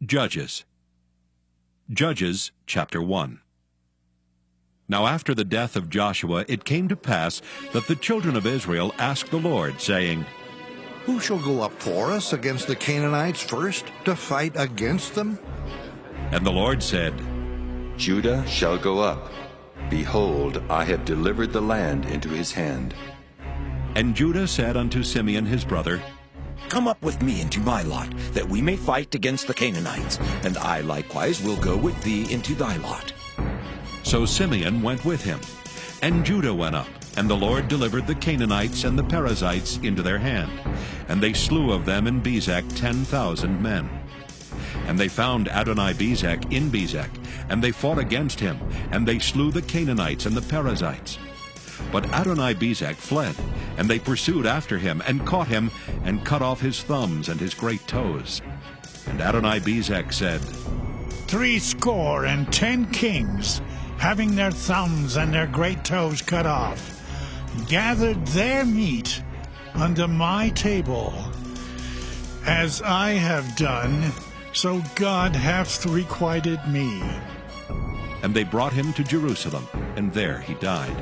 Judges chapter 1. Now after the death of Joshua it came to pass that the children of Israel asked the Lord, saying, Who shall go up for us against the Canaanites first, to fight against them? And the Lord said, Judah shall go up. Behold, I have delivered the land into his hand. And Judah said unto Simeon his brother, Come up with me into my lot, that we may fight against the Canaanites, and I likewise will go with thee into thy lot. So Simeon went with him, and Judah went up, and the Lord delivered the Canaanites and the Perizzites into their hand, and they slew of them in Bezek 10,000 men. And they found Adoni-Bezek in Bezek, and they fought against him, and they slew the Canaanites and the Perizzites. But Adoni-Bezek fled, and they pursued after him, and caught him, and cut off his thumbs and his great toes. And Adoni-Bezek said, 70 kings, having their thumbs and their great toes cut off, gathered their meat unto my table. As I have done, so God hath requited me. And they brought him to Jerusalem, and there he died.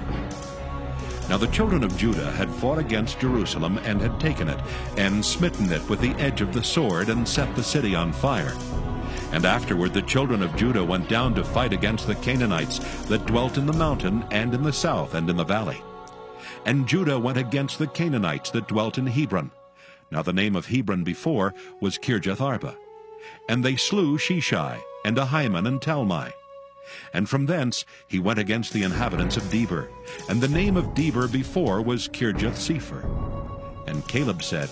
Now the children of Judah had fought against Jerusalem, and had taken it, and smitten it with the edge of the sword, and set the city on fire. And afterward the children of Judah went down to fight against the Canaanites that dwelt in the mountain, and in the south, and in the valley. And Judah went against the Canaanites that dwelt in Hebron. Now the name of Hebron before was Kirjath-arba. And they slew Sheshai, and Ahiman, and Talmai. And from thence he went against the inhabitants of Debir, and the name of Debir before was Kirjath-sepher. And Caleb said,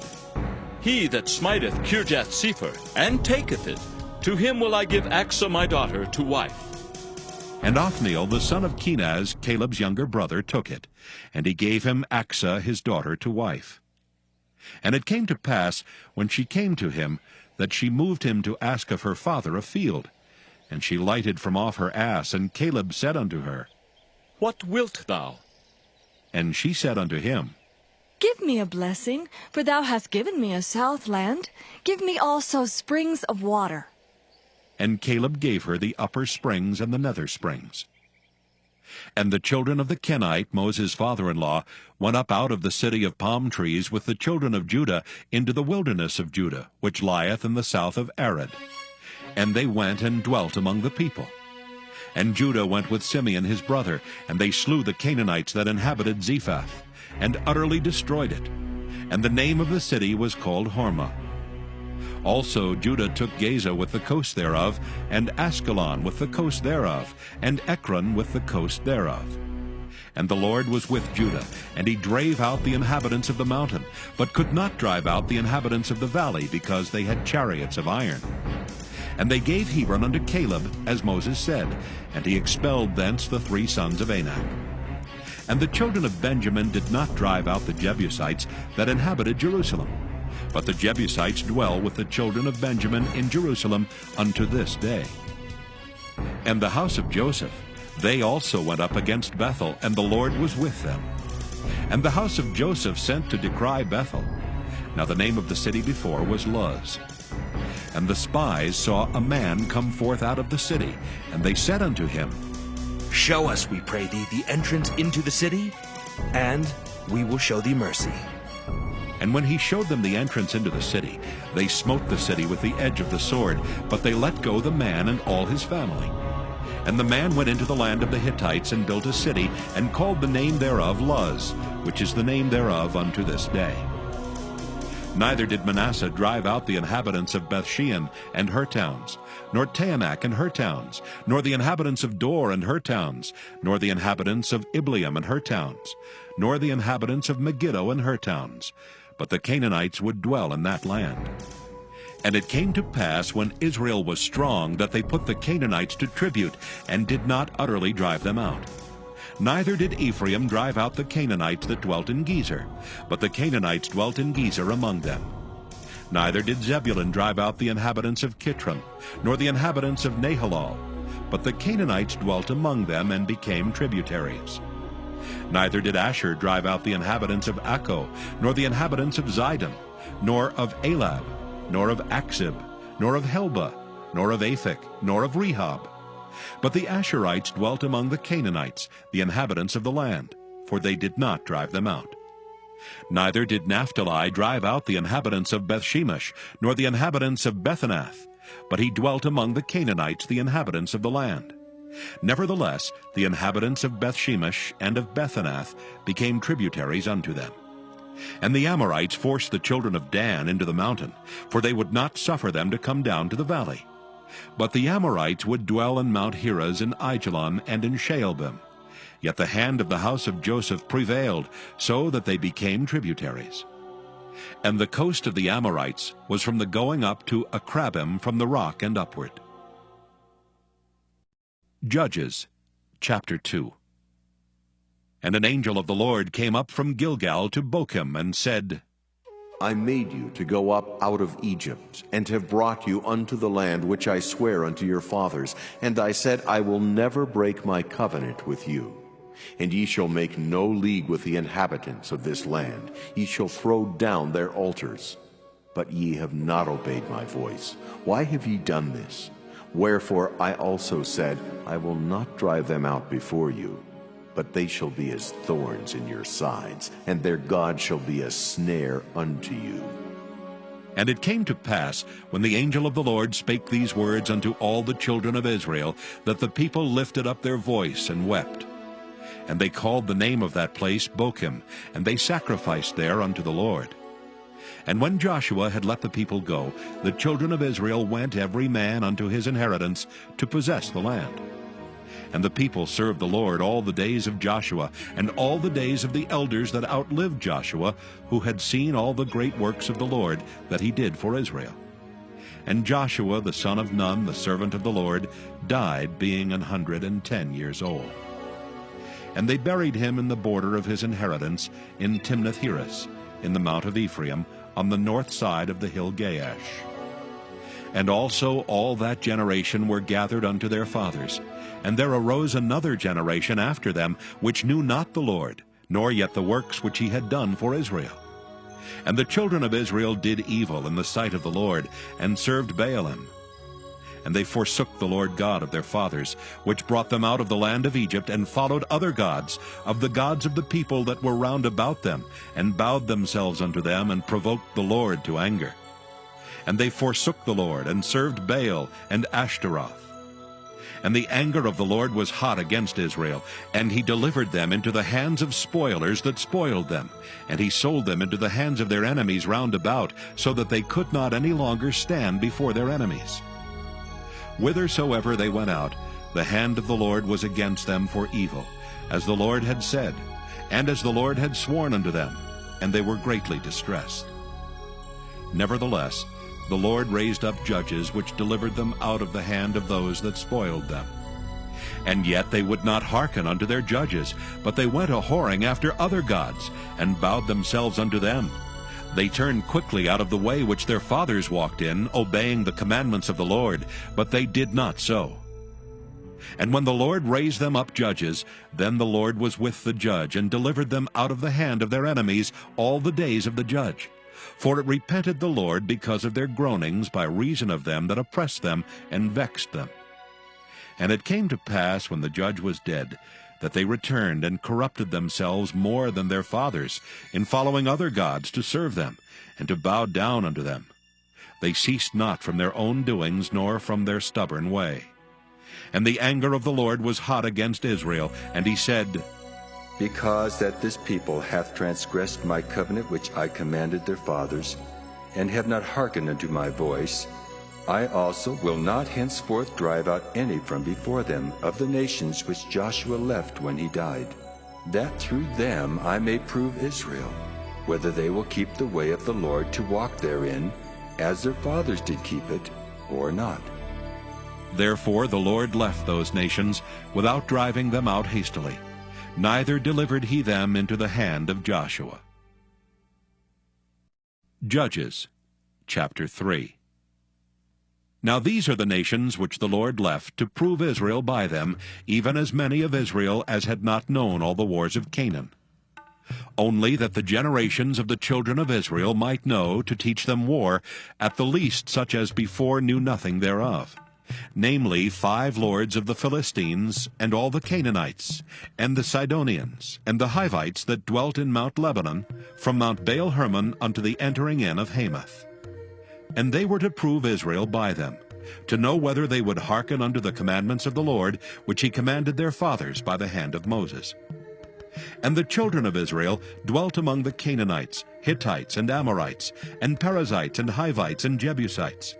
He that smiteth Kirjath-sepher, and taketh it, to him will I give Achsah my daughter to wife. And Othniel the son of Kenaz, Caleb's younger brother, took it, and he gave him Achsah his daughter to wife. And it came to pass, when she came to him, that she moved him to ask of her father a field. And she lighted from off her ass, and Caleb said unto her, What wilt thou? And she said unto him, Give me a blessing, for thou hast given me a south land. Give me also springs of water. And Caleb gave her the upper springs and the nether springs. And the children of the Kenite, Moses' father-in-law, went up out of the city of palm trees with the children of Judah into the wilderness of Judah, which lieth in the south of Arad. And they went and dwelt among the people. And Judah went with Simeon his brother, and they slew the Canaanites that inhabited Zephath, and utterly destroyed it. And the name of the city was called Hormah. Also Judah took Gaza with the coast thereof, and Askelon with the coast thereof, and Ekron with the coast thereof. And the Lord was with Judah, and he drave out the inhabitants of the mountain, but could not drive out the inhabitants of the valley, because they had chariots of iron. And they gave Hebron unto Caleb, as Moses said, and he expelled thence the 3 sons of Anak. And the children of Benjamin did not drive out the Jebusites that inhabited Jerusalem, but the Jebusites dwell with the children of Benjamin in Jerusalem unto this day. And the house of Joseph, they also went up against Bethel, and the Lord was with them. And the house of Joseph sent to decry Bethel. Now the name of the city before was Luz. And the spies saw a man come forth out of the city, and they said unto him, Show us, we pray thee, the entrance into the city, and we will show thee mercy. And when he showed them the entrance into the city, they smote the city with the edge of the sword, but they let go the man and all his family. And the man went into the land of the Hittites, and built a city, and called the name thereof Luz, which is the name thereof unto this day. Neither did Manasseh drive out the inhabitants of Bethshean and her towns, nor Taanach and her towns, nor the inhabitants of Dor and her towns, nor the inhabitants of Ibleam and her towns, nor the inhabitants of Megiddo and her towns. But the Canaanites would dwell in that land. And it came to pass, when Israel was strong, that they put the Canaanites to tribute, and did not utterly drive them out. Neither did Ephraim drive out the Canaanites that dwelt in Gezer, but the Canaanites dwelt in Gezer among them. Neither did Zebulun drive out the inhabitants of Kitron, nor the inhabitants of Nahalal, but the Canaanites dwelt among them, and became tributaries. Neither did Asher drive out the inhabitants of Akko, nor the inhabitants of Zidon, nor of Elab, nor of Achzib, nor of Helba, nor of Aphek, nor of Rehob. But the Asherites dwelt among the Canaanites, the inhabitants of the land, for they did not drive them out. Neither did Naphtali drive out the inhabitants of Bethshemesh, nor the inhabitants of Bethanath, but he dwelt among the Canaanites, the inhabitants of the land. Nevertheless, the inhabitants of Bethshemesh and of Bethanath became tributaries unto them. And the Amorites forced the children of Dan into the mountain, for they would not suffer them to come down to the valley. But the Amorites would dwell in Mount Heres, in Aijalon, and in Shaalbim. Yet the hand of the house of Joseph prevailed, so that they became tributaries. And the coast of the Amorites was from the going up to Akrabim, from the rock and upward. Judges, chapter 2. And an angel of the Lord came up from Gilgal to Bochim, and said, I made you to go up out of Egypt, and have brought you unto the land which I swear unto your fathers. And I said, I will never break my covenant with you. And ye shall make no league with the inhabitants of this land. Ye shall throw down their altars. But ye have not obeyed my voice. Why have ye done this? Wherefore I also said, I will not drive them out before you, but they shall be as thorns in your sides, and their God shall be a snare unto you. And it came to pass, when the angel of the Lord spake these words unto all the children of Israel, that the people lifted up their voice and wept. And they called the name of that place Bochim, and they sacrificed there unto the Lord. And when Joshua had let the people go, the children of Israel went every man unto his inheritance to possess the land. And the people served the Lord all the days of Joshua, and all the days of the elders that outlived Joshua, who had seen all the great works of the Lord that he did for Israel. And Joshua the son of Nun, the servant of the Lord, died, being 110 years old. And they buried him in the border of his inheritance in Timnath-Heres, in the mount of Ephraim, on the north side of the hill Gaash. And also all that generation were gathered unto their fathers. And there arose another generation after them, which knew not the Lord, nor yet the works which he had done for Israel. And the children of Israel did evil in the sight of the Lord, and served Baalim. And they forsook the Lord God of their fathers, which brought them out of the land of Egypt, and followed other gods, of the gods of the people that were round about them, and bowed themselves unto them, and provoked the Lord to anger. And they forsook the Lord, and served Baal and Ashtaroth. And the anger of the Lord was hot against Israel, and he delivered them into the hands of spoilers that spoiled them, and he sold them into the hands of their enemies round about, so that they could not any longer stand before their enemies. Whithersoever they went out, the hand of the Lord was against them for evil, as the Lord had said, and as the Lord had sworn unto them, and they were greatly distressed. Nevertheless, the Lord raised up judges which delivered them out of the hand of those that spoiled them. And yet they would not hearken unto their judges, but they went a-whoring after other gods, and bowed themselves unto them. They turned quickly out of the way which their fathers walked in, obeying the commandments of the Lord, but they did not so. And when the Lord raised them up judges, then the Lord was with the judge, and delivered them out of the hand of their enemies all the days of the judge. For it repented the Lord because of their groanings by reason of them that oppressed them and vexed them. And it came to pass, when the judge was dead, that they returned and corrupted themselves more than their fathers, in following other gods to serve them, and to bow down unto them. They ceased not from their own doings, nor from their stubborn way. And the anger of the Lord was hot against Israel, and he said, Because that this people hath transgressed my covenant which I commanded their fathers, and have not hearkened unto my voice, I also will not henceforth drive out any from before them of the nations which Joshua left when he died, that through them I may prove Israel, whether they will keep the way of the Lord to walk therein, as their fathers did keep it, or not. Therefore the Lord left those nations without driving them out hastily, neither delivered he them into the hand of Joshua. Judges, chapter 3. Now these are the nations which the Lord left to prove Israel by them, even as many of Israel as had not known all the wars of Canaan. Only that the generations of the children of Israel might know, to teach them war, at the least such as before knew nothing thereof. namely 5 lords of the Philistines, and all the Canaanites, and the Sidonians, and the Hivites that dwelt in Mount Lebanon, from Mount Baal-Hermon unto the entering in of Hamath. And they were to prove Israel by them, to know whether they would hearken unto the commandments of the Lord, which he commanded their fathers by the hand of Moses. And the children of Israel dwelt among the Canaanites, Hittites, and Amorites, and Perizzites, and Hivites, and Jebusites.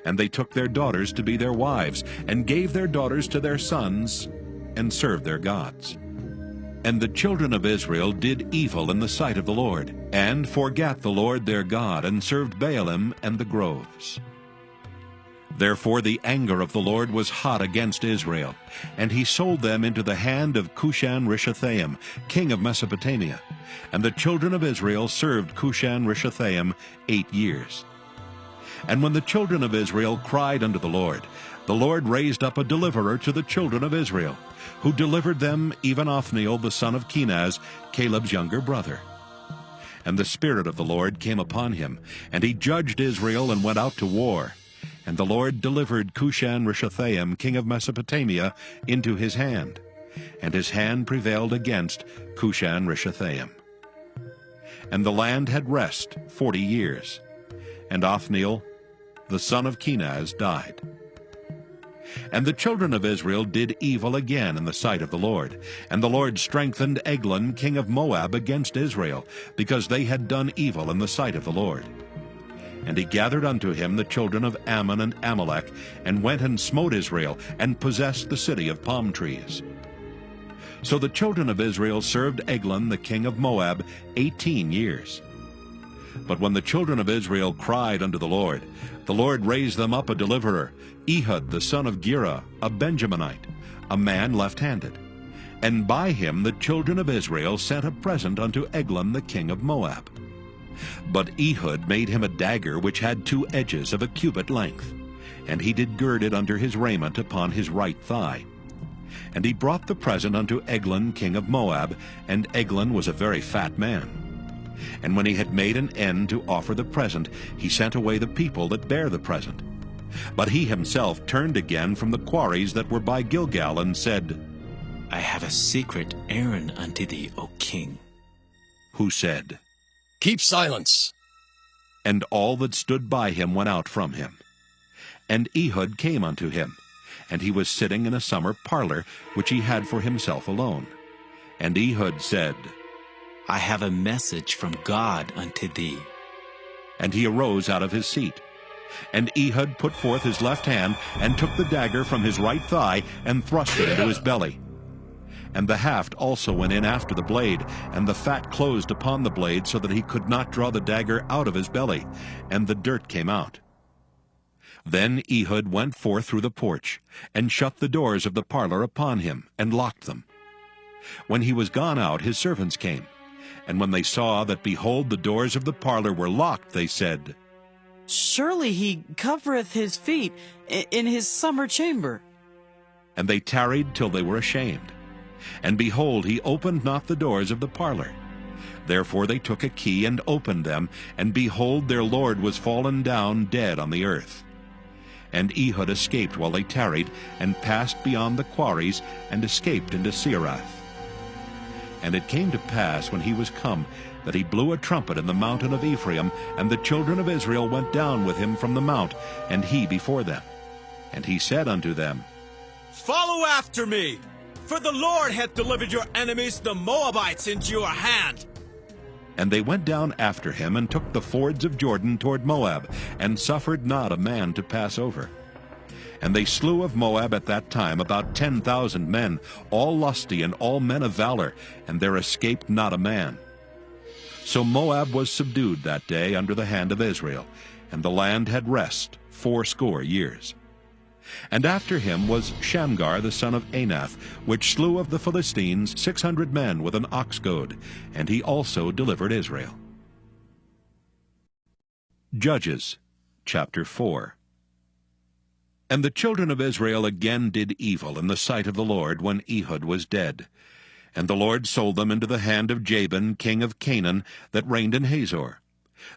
And they took their daughters to be their wives, and gave their daughters to their sons, and served their gods. And the children of Israel did evil in the sight of the Lord, and forgat the Lord their God, and served Baalim and the groves. Therefore the anger of the Lord was hot against Israel, and he sold them into the hand of Cushan-Rishathaim, king of Mesopotamia. And the children of Israel served Cushan-Rishathaim 8 years. And when the children of Israel cried unto the Lord raised up a deliverer to the children of Israel, who delivered them, even Othniel the son of Kenaz, Caleb's younger brother. And the Spirit of the Lord came upon him, and he judged Israel and went out to war. And the Lord delivered Cushan-Rishathaim, king of Mesopotamia, into his hand, and his hand prevailed against Cushan-Rishathaim. And the land had rest 40 years, and Othniel the son of Kenaz died. And the children of Israel did evil again in the sight of the Lord, and the Lord strengthened Eglon king of Moab against Israel, because they had done evil in the sight of the Lord. And he gathered unto him the children of Ammon and Amalek, and went and smote Israel, and possessed the city of palm trees. So the children of Israel served Eglon the king of Moab 18 years. But when the children of Israel cried unto the Lord raised them up a deliverer, Ehud the son of Gera, a Benjaminite, a man left-handed. And by him the children of Israel sent a present unto Eglon the king of Moab. But Ehud made him a dagger which had 2 edges of a cubit length, and he did gird it under his raiment upon his right thigh. And he brought the present unto Eglon king of Moab, and Eglon was a very fat man. And when he had made an end to offer the present, he sent away the people that bare the present. But he himself turned again from the quarries that were by Gilgal, and said, I have a secret errand unto thee, O king. Who said, Keep silence. And all that stood by him went out from him. And Ehud came unto him, and he was sitting in a summer parlor, which he had for himself alone. And Ehud said, I have a message from God unto thee. And he arose out of his seat. And Ehud put forth his left hand, and took the dagger from his right thigh, and thrust it into his belly. And the haft also went in after the blade, and the fat closed upon the blade, so that he could not draw the dagger out of his belly, and the dirt came out. Then Ehud went forth through the porch, and shut the doors of the parlor upon him, and locked them. When he was gone out, his servants came. And when they saw that, behold, the doors of the parlor were locked, they said, Surely he covereth his feet in his summer chamber. And they tarried till they were ashamed. And behold, he opened not the doors of the parlor. Therefore they took a key and opened them, and behold, their lord was fallen down dead on the earth. And Ehud escaped while they tarried, and passed beyond the quarries, and escaped into Seirath. And it came to pass, when he was come, that he blew a trumpet in the mountain of Ephraim, and the children of Israel went down with him from the mount, and he before them. And he said unto them, Follow after me, for the Lord hath delivered your enemies, the Moabites, into your hand. And they went down after him, and took the fords of Jordan toward Moab, and suffered not a man to pass over. And they slew of Moab at that time about 10,000 men, all lusty and all men of valor, and there escaped not a man. So Moab was subdued that day under the hand of Israel, and the land had rest 80 years. And after him was Shamgar the son of Anath, which slew of the Philistines 600 men with an ox goad, and he also delivered Israel. Judges chapter 4. And the children of Israel again did evil in the sight of the Lord when Ehud was dead. And the Lord sold them into the hand of Jabin king of Canaan, that reigned in Hazor,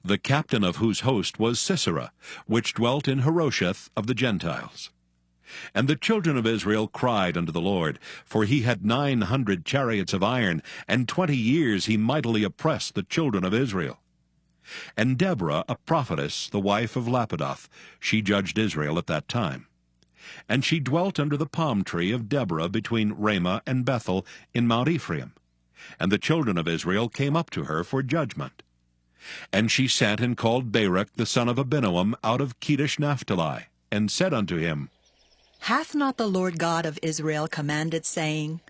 the captain of whose host was Sisera, which dwelt in Harosheth of the Gentiles. And the children of Israel cried unto the Lord, for he had 900 chariots of iron, and 20 years he mightily oppressed the children of Israel. And Deborah, a prophetess, the wife of Lapidoth, she judged Israel at that time. And she dwelt under the palm tree of Deborah between Ramah and Bethel in Mount Ephraim. And the children of Israel came up to her for judgment. And she sent and called Barak the son of Abinoam out of Kedesh Naphtali, and said unto him, Hath not the Lord God of Israel commanded, saying,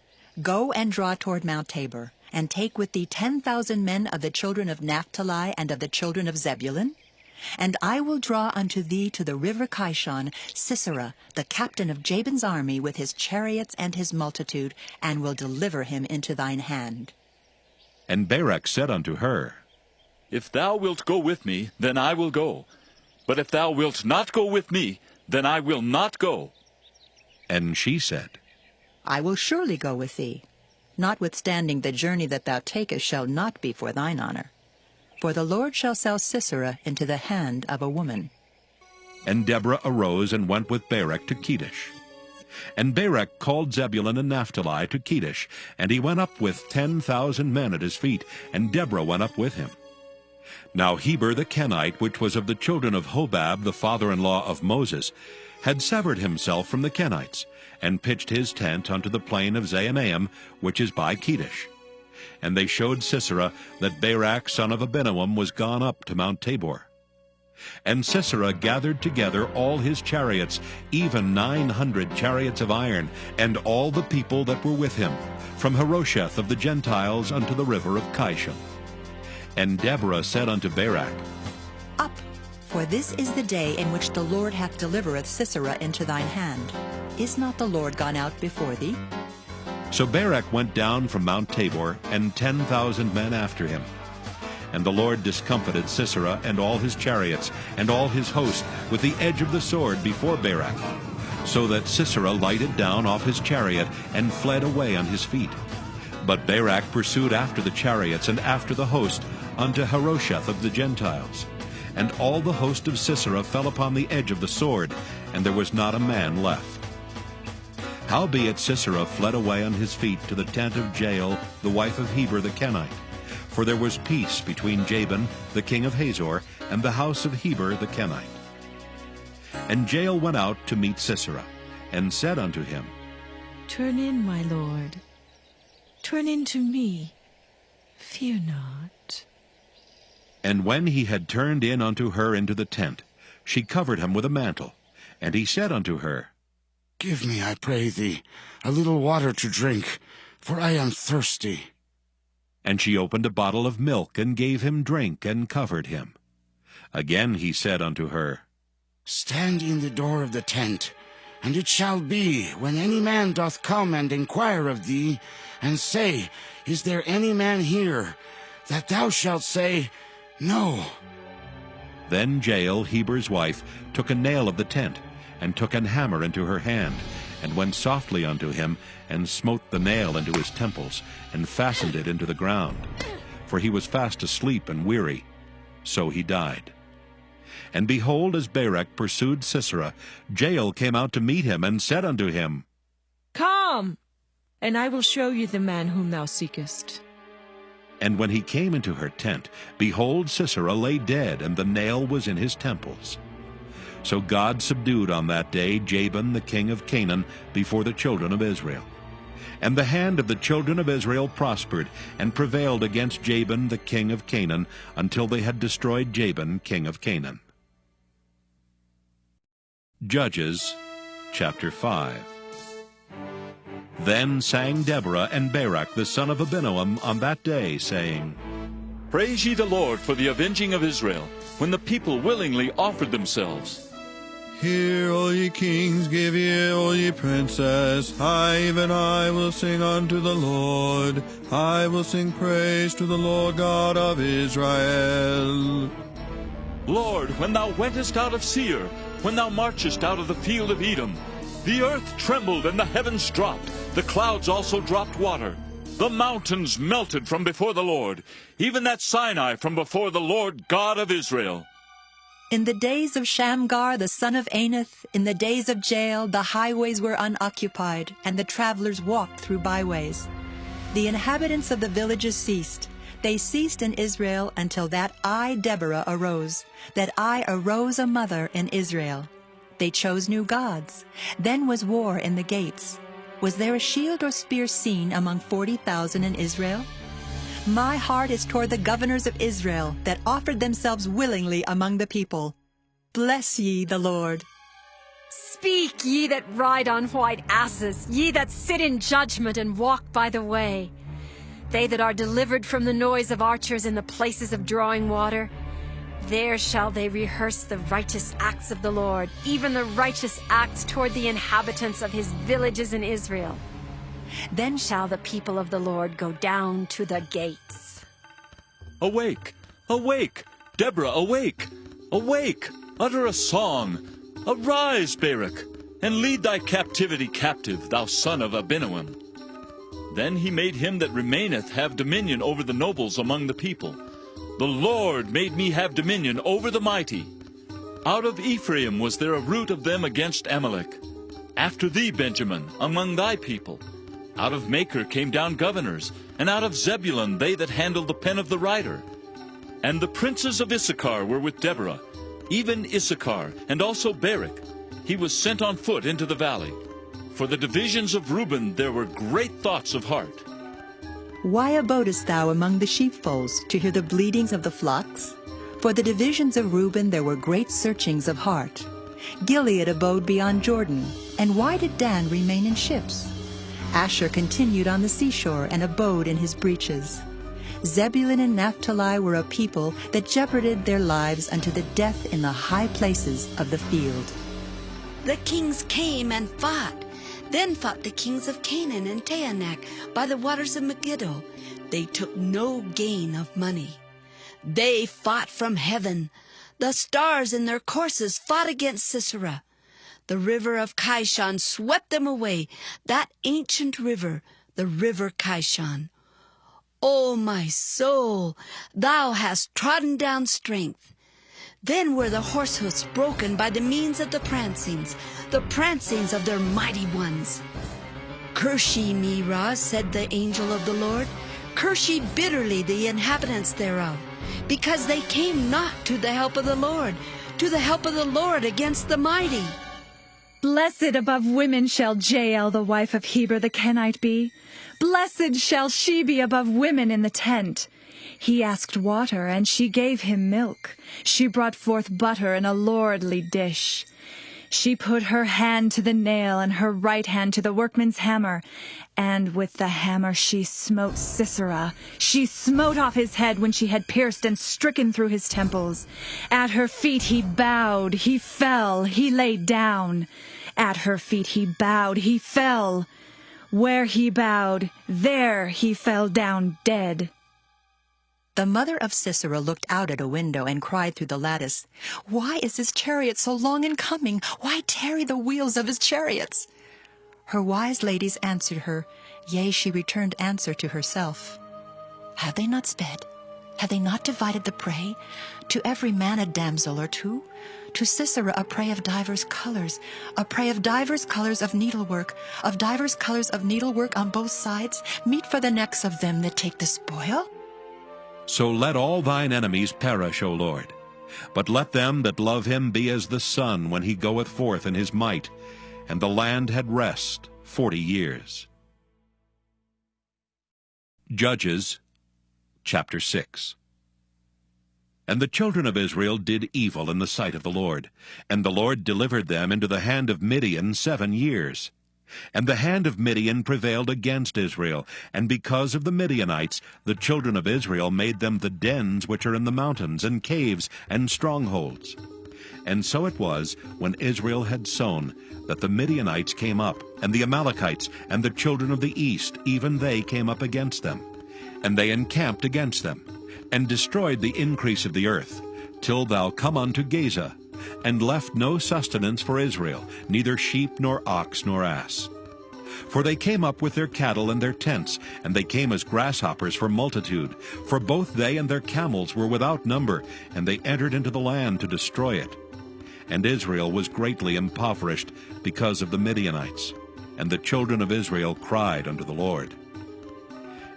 Go and draw toward Mount Tabor, and take with thee 10,000 men of the children of Naphtali and of the children of Zebulun? And I will draw unto thee to the river Kishon Sisera, the captain of Jabin's army, with his chariots and his multitude, and will deliver him into thine hand. And Barak said unto her, If thou wilt go with me, then I will go. But if thou wilt not go with me, then I will not go. And she said, I will surely go with thee. Notwithstanding the journey that thou takest shall not be for thine honor. For the Lord shall sell Sisera into the hand of a woman. And Deborah arose and went with Barak to Kedesh. And Barak called Zebulun and Naphtali to Kedesh, and he went up with 10,000 men at his feet, and Deborah went up with him. Now Heber the Kenite, which was of the children of Hobab, the father-in-law of Moses, had severed himself from the Kenites, and pitched his tent unto the plain of Zaanaim, which is by Kedesh. And they showed Sisera that Barak son of Abinoam was gone up to Mount Tabor. And Sisera gathered together all his chariots, even 900 chariots of iron, and all the people that were with him, from Harosheth of the Gentiles unto the river of Kishon. And Deborah said unto Barak, Up, for this is the day in which the Lord hath delivereth Sisera into thine hand. Is not the Lord gone out before thee? So Barak went down from Mount Tabor, and 10,000 men after him. And the Lord discomfited Sisera and all his chariots, and all his host, with the edge of the sword before Barak, so that Sisera lighted down off his chariot, and fled away on his feet. But Barak pursued after the chariots and after the host, unto Harosheth of the Gentiles. And all the host of Sisera fell upon the edge of the sword, and there was not a man left. Howbeit Sisera fled away on his feet to the tent of Jael, the wife of Heber the Kenite. For there was peace between Jabin, the king of Hazor, and the house of Heber the Kenite. And Jael went out to meet Sisera, and said unto him, Turn in, my lord. Turn in to me. Fear not. And when he had turned in unto her into the tent, she covered him with a mantle. And he said unto her, Give me, I pray thee, a little water to drink, for I am thirsty. And she opened a bottle of milk, and gave him drink, and covered him. Again he said unto her, Stand in the door of the tent, and it shall be, when any man doth come and inquire of thee, and say, Is there any man here? That thou shalt say, No. Then Jael, Heber's wife, took a nail of the tent, and took an hammer into her hand, and went softly unto him, and smote the nail into his temples, and fastened it into the ground. For he was fast asleep and weary. So he died. And behold, as Barak pursued Sisera, Jael came out to meet him, and said unto him, Come, and I will show you the man whom thou seekest. And when he came into her tent, behold, Sisera lay dead, and the nail was in his temples. So God subdued on that day Jabin the king of Canaan before the children of Israel. And the hand of the children of Israel prospered, and prevailed against Jabin the king of Canaan, until they had destroyed Jabin king of Canaan. Judges chapter 5. Then sang Deborah and Barak the son of Abinoam on that day, saying, Praise ye the Lord for the avenging of Israel, when the people willingly offered themselves. Hear, all ye kings, give ear, all ye princes. I, even I, will sing unto the Lord. I will sing praise to the Lord God of Israel. Lord, when thou wentest out of Seir, when thou marchest out of the field of Edom, the earth trembled and the heavens dropped, the clouds also dropped water. The mountains melted from before the Lord, even that Sinai from before the Lord God of Israel. In the days of Shamgar the son of Anath, in the days of Jael, the highways were unoccupied, and the travelers walked through byways. The inhabitants of the villages ceased. They ceased in Israel until that I, Deborah, arose, that I arose a mother in Israel. They chose new gods. Then was war in the gates. Was there a shield or spear seen among 40,000 in Israel? My heart is toward the governors of Israel, that offered themselves willingly among the people. Bless ye the Lord. Speak, ye that ride on white asses, ye that sit in judgment and walk by the way. They that are delivered from the noise of archers in the places of drawing water, there shall they rehearse the righteous acts of the Lord, even the righteous acts toward the inhabitants of his villages in Israel. Then shall the people of the Lord go down to the gates. Awake, awake, Deborah, awake, awake, utter a song. Arise, Barak, and lead thy captivity captive, thou son of Abinoam. Then he made him that remaineth have dominion over the nobles among the people. The Lord made me have dominion over the mighty. Out of Ephraim was there a root of them against Amalek. After thee, Benjamin, among thy people. Out of Machir came down governors, and out of Zebulun they that handled the pen of the writer. And the princes of Issachar were with Deborah, even Issachar, and also Barak. He was sent on foot into the valley. For the divisions of Reuben there were great thoughts of heart. Why abodest thou among the sheepfolds, to hear the bleatings of the flocks? For the divisions of Reuben there were great searchings of heart. Gilead abode beyond Jordan, and why did Dan remain in ships? Asher continued on the seashore, and abode in his breaches. Zebulun and Naphtali were a people that jeoparded their lives unto the death in the high places of the field. The kings came and fought. Then fought the kings of Canaan and Taanach by the waters of Megiddo. They took no gain of money. They fought from heaven. The stars in their courses fought against Sisera. The river of Kishon swept them away, that ancient river, the river Kishon. O my soul, thou hast trodden down strength. Then were the horsehoofs broken by the means of the prancings of their mighty ones. Curse ye me, Ra, said the angel of the Lord. Curse ye bitterly the inhabitants thereof, because they came not to the help of the Lord against the mighty. Blessed above women shall Jael, the wife of Heber the Kenite, be. Blessed shall she be above women in the tent. He asked water, and she gave him milk. She brought forth butter in a lordly dish. She put her hand to the nail, and her right hand to the workman's hammer. And with the hammer she smote Sisera. She smote off his head when she had pierced and stricken through his temples. At her feet he bowed, he fell, he lay down. At her feet he bowed, he fell. Where he bowed, there he fell down dead. The mother of Sisera looked out at a window and cried through the lattice, Why is his chariot so long in coming? Why tarry the wheels of his chariots? Her wise ladies answered her, yea, she returned answer to herself. Have they not sped? Have they not divided the prey? To every man a damsel or two? To Sisera a prey of divers colors, a prey of divers colors of needlework on both sides, meet for the necks of them that take the spoil? So let all thine enemies perish, O Lord. But let them that love him be as the sun when he goeth forth in his might. And the land had rest 40 years. Judges, chapter 6. And the children of Israel did evil in the sight of the Lord. And the Lord delivered them into the hand of Midian 7 years. And the hand of Midian prevailed against Israel, and because of the Midianites the children of Israel made them the dens which are in the mountains, and caves, and strongholds. And so it was, when Israel had sown, that the Midianites came up, and the Amalekites, and the children of the east, even they came up against them. And they encamped against them, and destroyed the increase of the earth, till thou come unto Gaza, and left no sustenance for Israel, neither sheep, nor ox, nor ass. For they came up with their cattle and their tents, and they came as grasshoppers for multitude. For both they and their camels were without number, and they entered into the land to destroy it. And Israel was greatly impoverished because of the Midianites. And the children of Israel cried unto the Lord.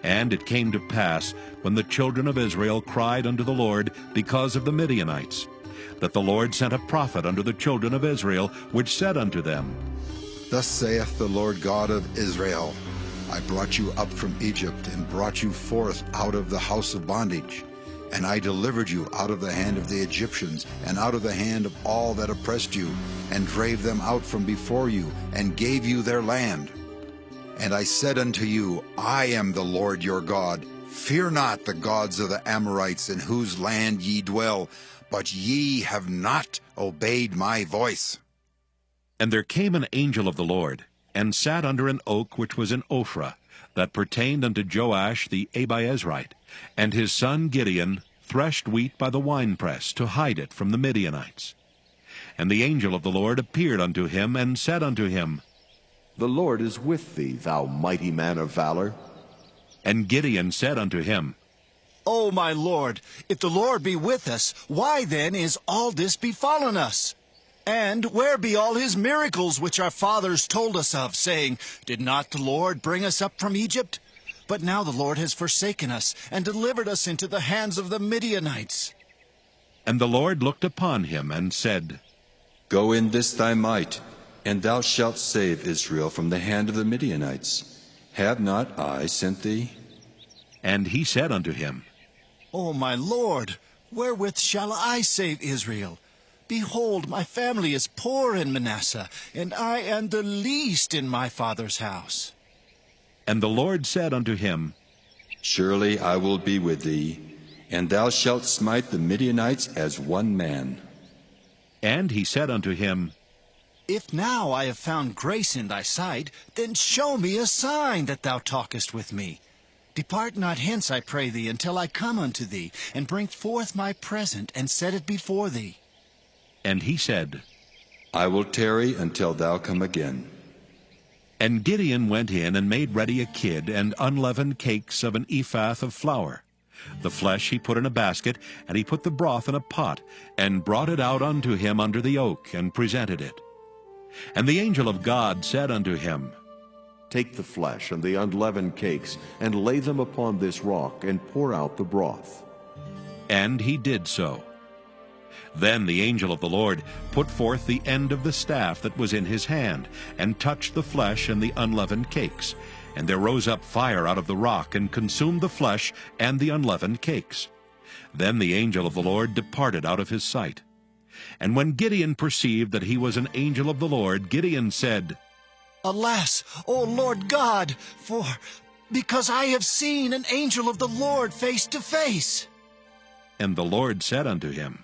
And it came to pass, when the children of Israel cried unto the Lord because of the Midianites, that the Lord sent a prophet unto the children of Israel, which said unto them, Thus saith the Lord God of Israel, I brought you up from Egypt, and brought you forth out of the house of bondage. And I delivered you out of the hand of the Egyptians, and out of the hand of all that oppressed you, and drave them out from before you, and gave you their land. And I said unto you, I am the Lord your God. Fear not the gods of the Amorites, in whose land ye dwell, but ye have not obeyed my voice. And there came an angel of the Lord, and sat under an oak which was in Ophrah, that pertained unto Joash the Abiezrite. And his son Gideon threshed wheat by the winepress, to hide it from the Midianites. And the angel of the Lord appeared unto him, and said unto him, The Lord is with thee, thou mighty man of valor. And Gideon said unto him, O my Lord, if the Lord be with us, why then is all this befallen us? And where be all his miracles which our fathers told us of, saying, Did not the Lord bring us up from Egypt? But now the Lord has forsaken us, and delivered us into the hands of the Midianites. And the Lord looked upon him, and said, Go in this thy might, and thou shalt save Israel from the hand of the Midianites. Have not I sent thee? And he said unto him, O my Lord, wherewith shall I save Israel? Behold, my family is poor in Manasseh, and I am the least in my father's house. And the Lord said unto him, Surely I will be with thee, and thou shalt smite the Midianites as one man. And he said unto him, If now I have found grace in thy sight, then show me a sign that thou talkest with me. Depart not hence, I pray thee, until I come unto thee, and bring forth my present, and set it before thee. And he said, I will tarry until thou come again. And Gideon went in and made ready a kid and unleavened cakes of an ephah of flour. The flesh he put in a basket, and he put the broth in a pot, and brought it out unto him under the oak, and presented it. And the angel of God said unto him, Take the flesh and the unleavened cakes, and lay them upon this rock, and pour out the broth. And he did so. Then the angel of the Lord put forth the end of the staff that was in his hand, and touched the flesh and the unleavened cakes. And there rose up fire out of the rock, and consumed the flesh and the unleavened cakes. Then the angel of the Lord departed out of his sight. And when Gideon perceived that he was an angel of the Lord, Gideon said, Alas, O Lord God, because I have seen an angel of the Lord face to face. And the Lord said unto him,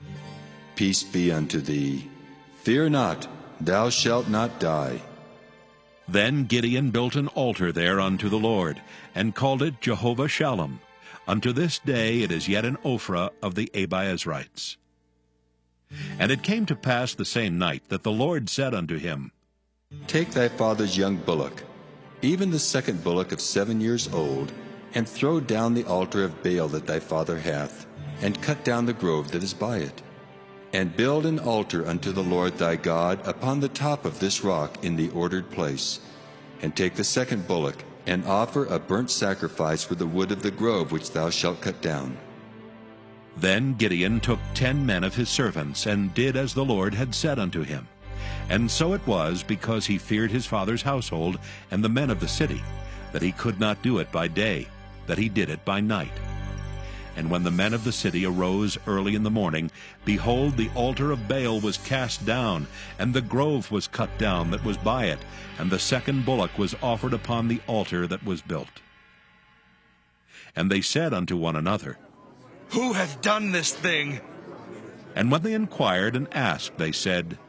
Peace be unto thee. Fear not, thou shalt not die. Then Gideon built an altar there unto the Lord, and called it Jehovah Shalom. Unto this day it is yet in Ophrah of the Abiezrites. And it came to pass the same night that the Lord said unto him, Take thy father's young bullock, even the second bullock of 7 years old, and throw down the altar of Baal that thy father hath, and cut down the grove that is by it. And build an altar unto the Lord thy God upon the top of this rock in the ordered place. And take the second bullock, and offer a burnt sacrifice with the wood of the grove which thou shalt cut down. Then Gideon took 10 men of his servants, and did as the Lord had said unto him. And so it was, because he feared his father's household and the men of the city, that he could not do it by day, that he did it by night. And when the men of the city arose early in the morning, behold, the altar of Baal was cast down, and the grove was cut down that was by it, and the second bullock was offered upon the altar that was built. And they said unto one another, Who hath done this thing? And when they inquired and asked, they said,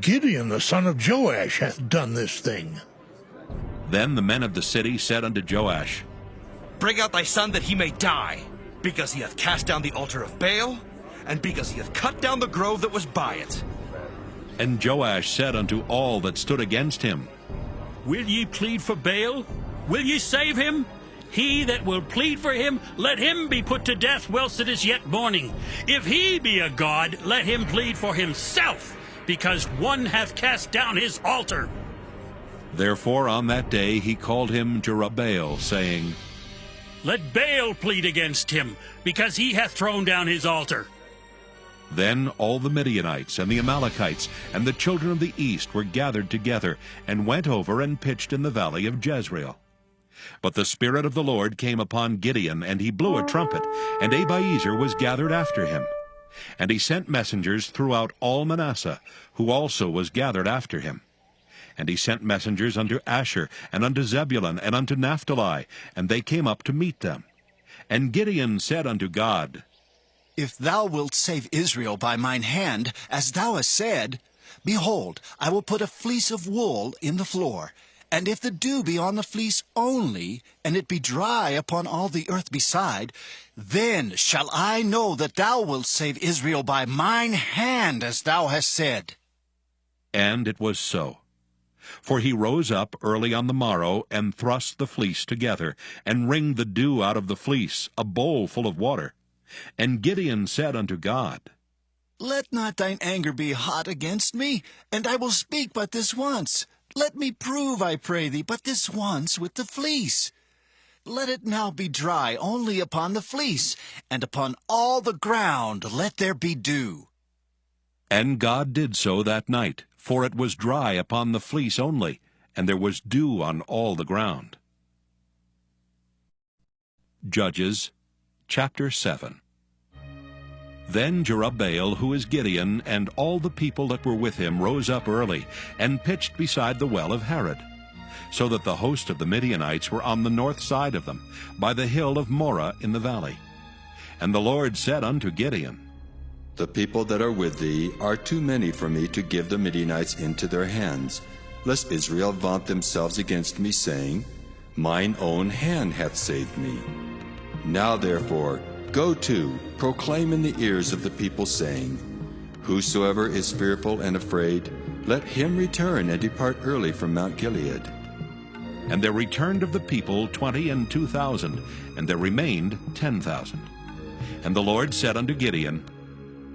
Gideon the son of Joash hath done this thing. Then the men of the city said unto Joash, Bring out thy son that he may die, because he hath cast down the altar of Baal, and because he hath cut down the grove that was by it. And Joash said unto all that stood against him, Will ye plead for Baal? Will ye save him? He that will plead for him, let him be put to death whilst it is yet morning. If he be a god, let him plead for himself, because one hath cast down his altar. Therefore on that day he called him Jerubbaal, saying, Let Baal plead against him, because he hath thrown down his altar. Then all the Midianites and the Amalekites and the children of the east were gathered together, and went over and pitched in the valley of Jezreel. But the Spirit of the Lord came upon Gideon, and he blew a trumpet, and Abiezer was gathered after him. And he sent messengers throughout all Manasseh, who also was gathered after him. And he sent messengers unto Asher, and unto Zebulun, and unto Naphtali, and they came up to meet them. And Gideon said unto God, If thou wilt save Israel by mine hand, as thou hast said, behold, I will put a fleece of wool in the floor. And if the dew be on the fleece only, and it be dry upon all the earth beside, then shall I know that thou wilt save Israel by mine hand, as thou hast said. And it was so. For he rose up early on the morrow, and thrust the fleece together, and wringed the dew out of the fleece, a bowl full of water. And Gideon said unto God, Let not thine anger be hot against me, and I will speak but this once. Let me prove, I pray thee, but this once with the fleece. Let it now be dry only upon the fleece, and upon all the ground let there be dew. And God did so that night, for it was dry upon the fleece only, and there was dew on all the ground. Judges chapter 7. Then Jerubbaal, who is Gideon, and all the people that were with him rose up early, and pitched beside the well of Harod, so that the host of the Midianites were on the north side of them, by the hill of Moreh in the valley. And the Lord said unto Gideon, The people that are with thee are too many for me to give the Midianites into their hands, lest Israel vaunt themselves against me, saying, Mine own hand hath saved me. Now therefore, go to, proclaim in the ears of the people, saying, Whosoever is fearful and afraid, let him return and depart early from Mount Gilead. And there returned of the people 22,000, and there remained 10,000. And the Lord said unto Gideon,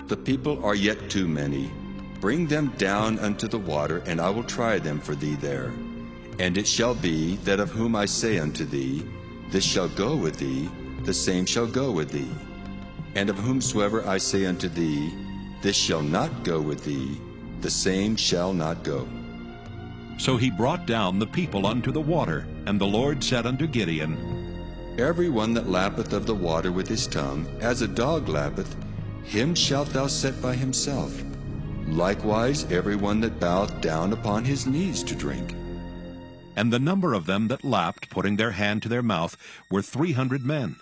The people are yet too many. Bring them down unto the water, and I will try them for thee there. And it shall be, that of whom I say unto thee, This shall go with thee, the same shall go with thee. And of whomsoever I say unto thee, This shall not go with thee, the same shall not go. So he brought down the people unto the water, and the Lord said unto Gideon, Every one that lappeth of the water with his tongue, as a dog lappeth, him shalt thou set by himself. Likewise every one that boweth down upon his knees to drink. And the number of them that lapped, putting their hand to their mouth, were 300 men.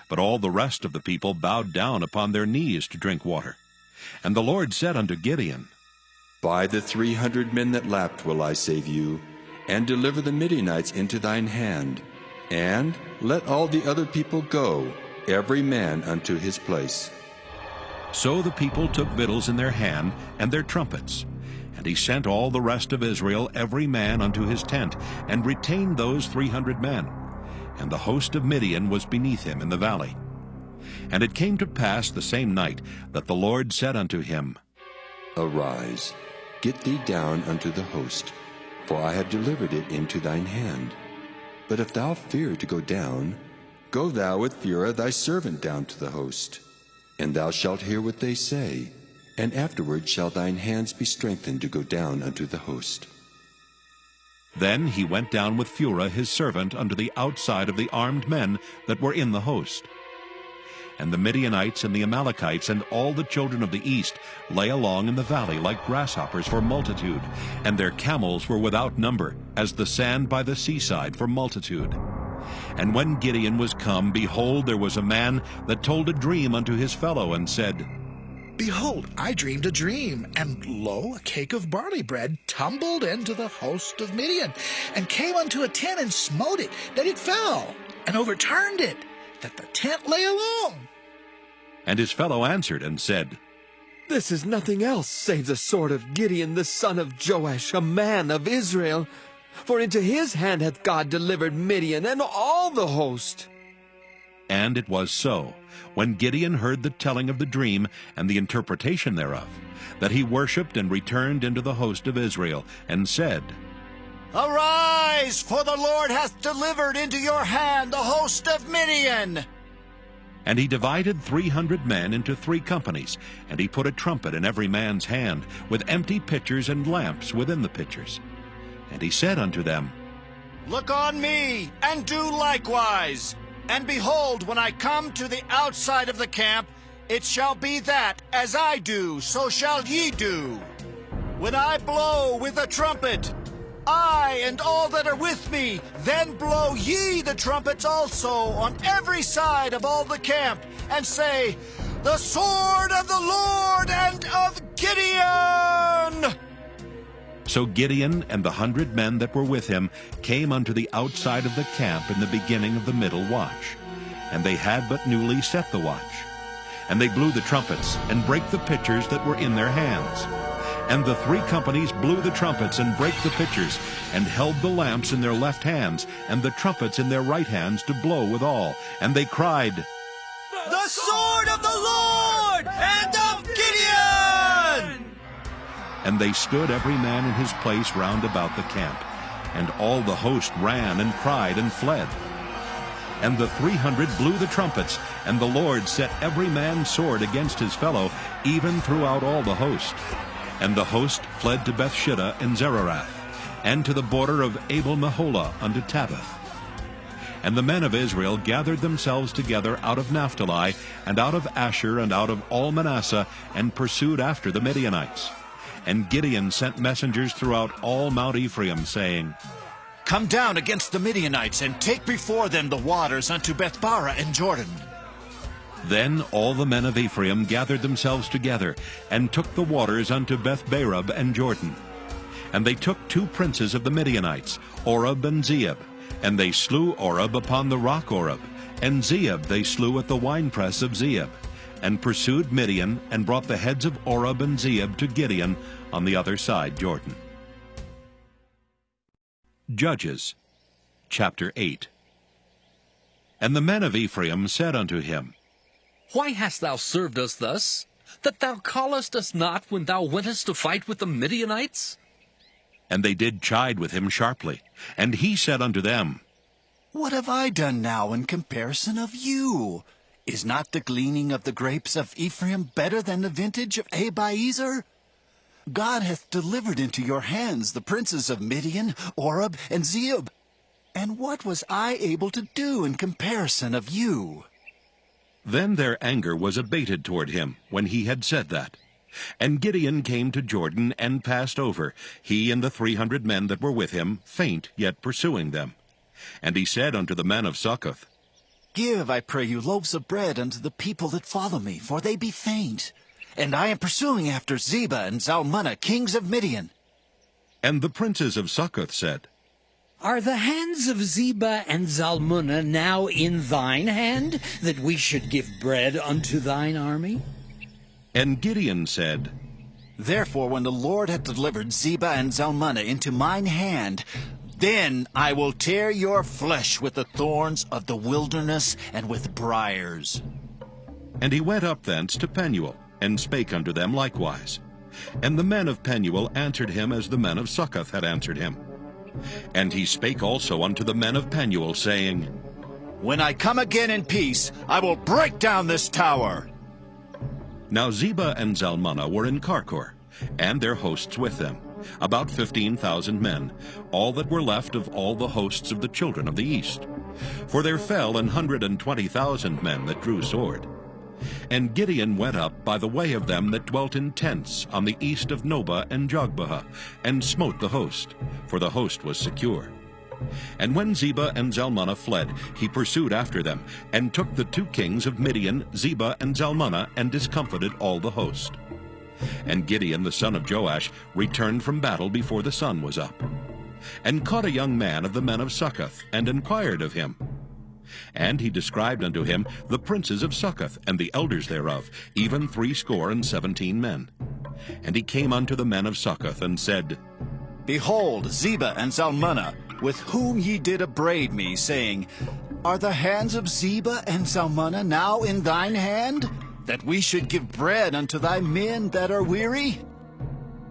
But all the rest of the people bowed down upon their knees to drink water. And the Lord said unto Gideon, By the 300 men that lapped will I save you, and deliver the Midianites into thine hand. And let all the other people go, every man unto his place. So the people took victuals in their hand, and their trumpets. And he sent all the rest of Israel, every man unto his tent, and retained those 300 men. And the host of Midian was beneath him in the valley. And it came to pass the same night, that the Lord said unto him, Arise, get thee down unto the host, for I have delivered it into thine hand. But if thou fear to go down, go thou with Phurah thy servant down to the host. And thou shalt hear what they say, and afterward shall thine hands be strengthened to go down unto the host. Then he went down with Phurah his servant unto the outside of the armed men that were in the host. And the Midianites and the Amalekites and all the children of the east lay along in the valley like grasshoppers for multitude, and their camels were without number, as the sand by the seaside for multitude. And when Gideon was come, behold, there was a man that told a dream unto his fellow, and said, Behold, I dreamed a dream, and lo, a cake of barley bread tumbled into the host of Midian, and came unto a tent, and smote it, that it fell, and overturned it, that the tent lay alone. And his fellow answered and said, This is nothing else save the sword of Gideon the son of Joash, a man of Israel. For into his hand hath God delivered Midian and all the host. And it was so, when Gideon heard the telling of the dream and the interpretation thereof, that he worshipped and returned into the host of Israel, and said, Arise, for the Lord hath delivered into your hand the host of Midian. And he divided 300 men into 3 companies, and he put a trumpet in every man's hand, with empty pitchers and lamps within the pitchers. And he said unto them, Look on me, and do likewise. And behold, when I come to the outside of the camp, it shall be that, as I do, so shall ye do. When I blow with a trumpet, I and all that are with me, then blow ye the trumpets also on every side of all the camp, and say, The sword of the Lord and of Gideon! So Gideon and the 100 men that were with him came unto the outside of the camp in the beginning of the middle watch. And they had but newly set the watch. And they blew the trumpets, and brake the pitchers that were in their hands. And the 3 companies blew the trumpets, and brake the pitchers, and held the lamps in their left hands, and the trumpets in their right hands to blow withal. And they cried, The sword of the Lord and of Gideon! And they stood every man in his place round about the camp. And all the host ran and cried and fled. And the 300 blew the trumpets, and the Lord set every man's sword against his fellow, even throughout all the host. And the host fled to Bethshitta and Zererath, and to the border of Abel-Meholah unto Tabbath. And the men of Israel gathered themselves together out of Naphtali, and out of Asher, and out of all Manasseh, and pursued after the Midianites. And Gideon sent messengers throughout all Mount Ephraim, saying, Come down against the Midianites, and take before them the waters unto Bethbara and Jordan. Then all the men of Ephraim gathered themselves together, and took the waters unto Bethbarab and Jordan. And they took 2 princes of the Midianites, Oreb and Zeeb. And they slew Oreb upon the rock Oreb, and Zeeb they slew at the winepress of Zeeb, and pursued Midian, and brought the heads of Oreb and Zeeb to Gideon on the other side Jordan. Judges chapter 8. And the men of Ephraim said unto him, Why hast thou served us thus, that thou callest us not when thou wentest to fight with the Midianites? And they did chide with him sharply. And he said unto them, What have I done now in comparison of you? Is not the gleaning of the grapes of Ephraim better than the vintage of Abiezer? God hath delivered into your hands the princes of Midian, Oreb, and Zeeb. And what was I able to do in comparison of you? Then their anger was abated toward him, when he had said that. And Gideon came to Jordan, and passed over, he and the 300 men that were with him, faint, yet pursuing them. And he said unto the men of Succoth, Give, I pray you, loaves of bread unto the people that follow me, for they be faint. And I am pursuing after Zebah and Zalmunna, kings of Midian. And the princes of Succoth said, Are the hands of Zebah and Zalmunna now in thine hand, that we should give bread unto thine army? And Gideon said, Therefore, when the Lord hath delivered Zebah and Zalmunna into mine hand, then I will tear your flesh with the thorns of the wilderness and with briars. And he went up thence to Penuel, and spake unto them likewise. And the men of Penuel answered him as the men of Succoth had answered him. And he spake also unto the men of Penuel, saying, When I come again in peace, I will break down this tower. Now Zebah and Zalmunna were in Karkor, and their hosts with them, about 15,000 men, all that were left of all the hosts of the children of the east. For there fell 120,000 men that drew sword. And Gideon went up by the way of them that dwelt in tents on the east of Nobah and Jogbehah, and smote the host, for the host was secure. And when Zebah and Zalmunna fled, he pursued after them, and took the 2 kings of Midian, Zebah and Zalmunna, and discomfited all the host. And Gideon the son of Joash returned from battle before the sun was up, and caught a young man of the men of Succoth, and inquired of him. And he described unto him the princes of Succoth, and the elders thereof, even 70 men. And he came unto the men of Succoth, and said, Behold, Zebah and Zalmunna, with whom ye did upbraid me, saying, Are the hands of Zebah and Zalmunna now in thine hand, that we should give bread unto thy men that are weary?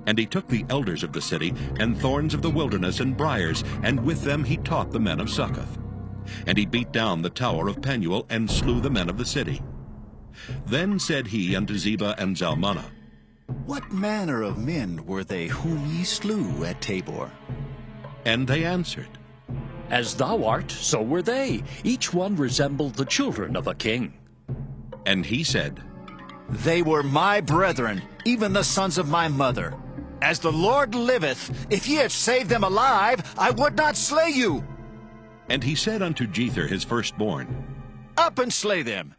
And he took the elders of the city, and thorns of the wilderness, and briars, and with them he taught the men of Succoth. And he beat down the tower of Penuel, and slew the men of the city. Then said he unto Zebah and Zalmunna, What manner of men were they whom ye slew at Tabor? And they answered, As thou art, so were they. Each one resembled the children of a king. And he said, They were my brethren, even the sons of my mother. As the Lord liveth, if ye had saved them alive, I would not slay you. And he said unto Jether his firstborn, Up and slay them.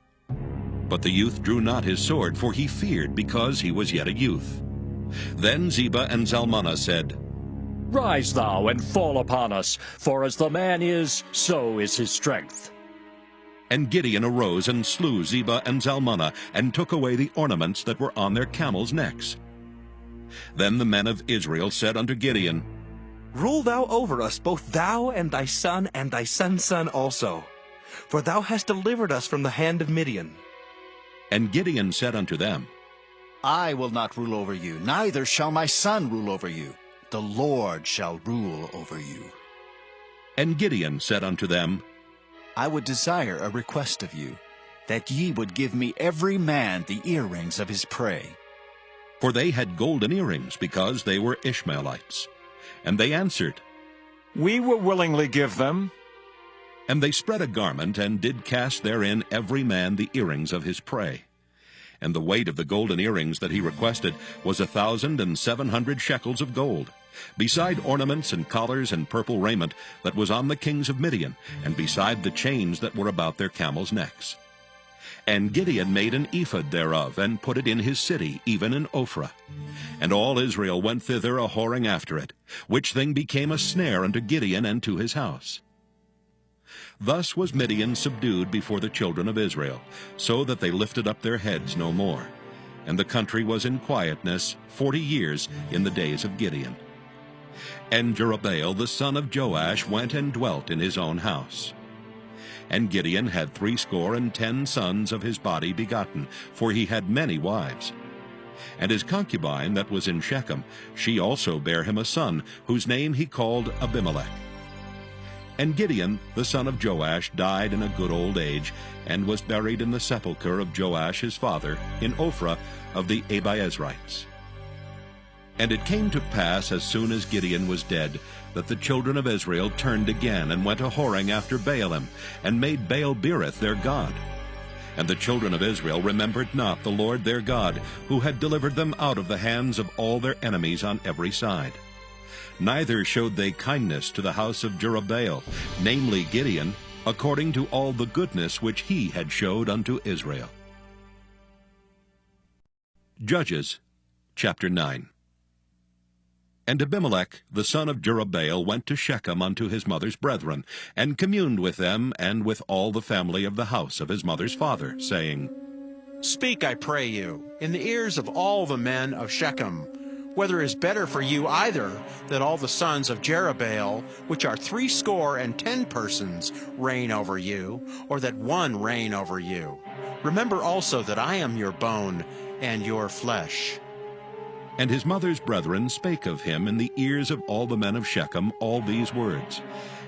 But the youth drew not his sword, for he feared, because he was yet a youth. Then Zebah and Zalmunna said, Rise thou and fall upon us, for as the man is, so is his strength. And Gideon arose and slew Zebah and Zalmunna, and took away the ornaments that were on their camels' necks. Then the men of Israel said unto Gideon, Rule thou over us, both thou and thy son's son also. For thou hast delivered us from the hand of Midian. And Gideon said unto them, I will not rule over you, neither shall my son rule over you. The Lord shall rule over you. And Gideon said unto them, I would desire a request of you, that ye would give me every man the earrings of his prey. For they had golden earrings, because they were Ishmaelites. And they answered, We will willingly give them. And they spread a garment, and did cast therein every man the earrings of his prey. And the weight of the golden earrings that he requested was 1,700 shekels of gold, beside ornaments and collars and purple raiment that was on the kings of Midian, and beside the chains that were about their camels' necks. And Gideon made an ephod thereof, and put it in his city, even in Ophrah. And all Israel went thither a-whoring after it, which thing became a snare unto Gideon and to his house. Thus was Midian subdued before the children of Israel, so that they lifted up their heads no more. And the country was in quietness 40 years in the days of Gideon. And Jerubbaal the son of Joash went and dwelt in his own house. And Gideon had 70 sons of his body begotten, for he had many wives. And his concubine that was in Shechem, she also bare him a son, whose name he called Abimelech. And Gideon the son of Joash died in a good old age, and was buried in the sepulchre of Joash his father, in Ophrah of the Abiezrites. And it came to pass, as soon as Gideon was dead, that the children of Israel turned again, and went a-whoring after Baalim, and made Baal-berith their god. And the children of Israel remembered not the Lord their God, who had delivered them out of the hands of all their enemies on every side. Neither showed they kindness to the house of Jerubbaal, namely Gideon, according to all the goodness which he had showed unto Israel. Judges chapter 9. And Abimelech the son of Jerubbaal went to Shechem unto his mother's brethren, and communed with them, and with all the family of the house of his mother's father, saying, Speak, I pray you, in the ears of all the men of Shechem, whether it is better for you either that all the sons of Jerubbaal, which are 70 persons, reign over you, or that one reign over you. Remember also that I am your bone and your flesh. And his mother's brethren spake of him in the ears of all the men of Shechem all these words.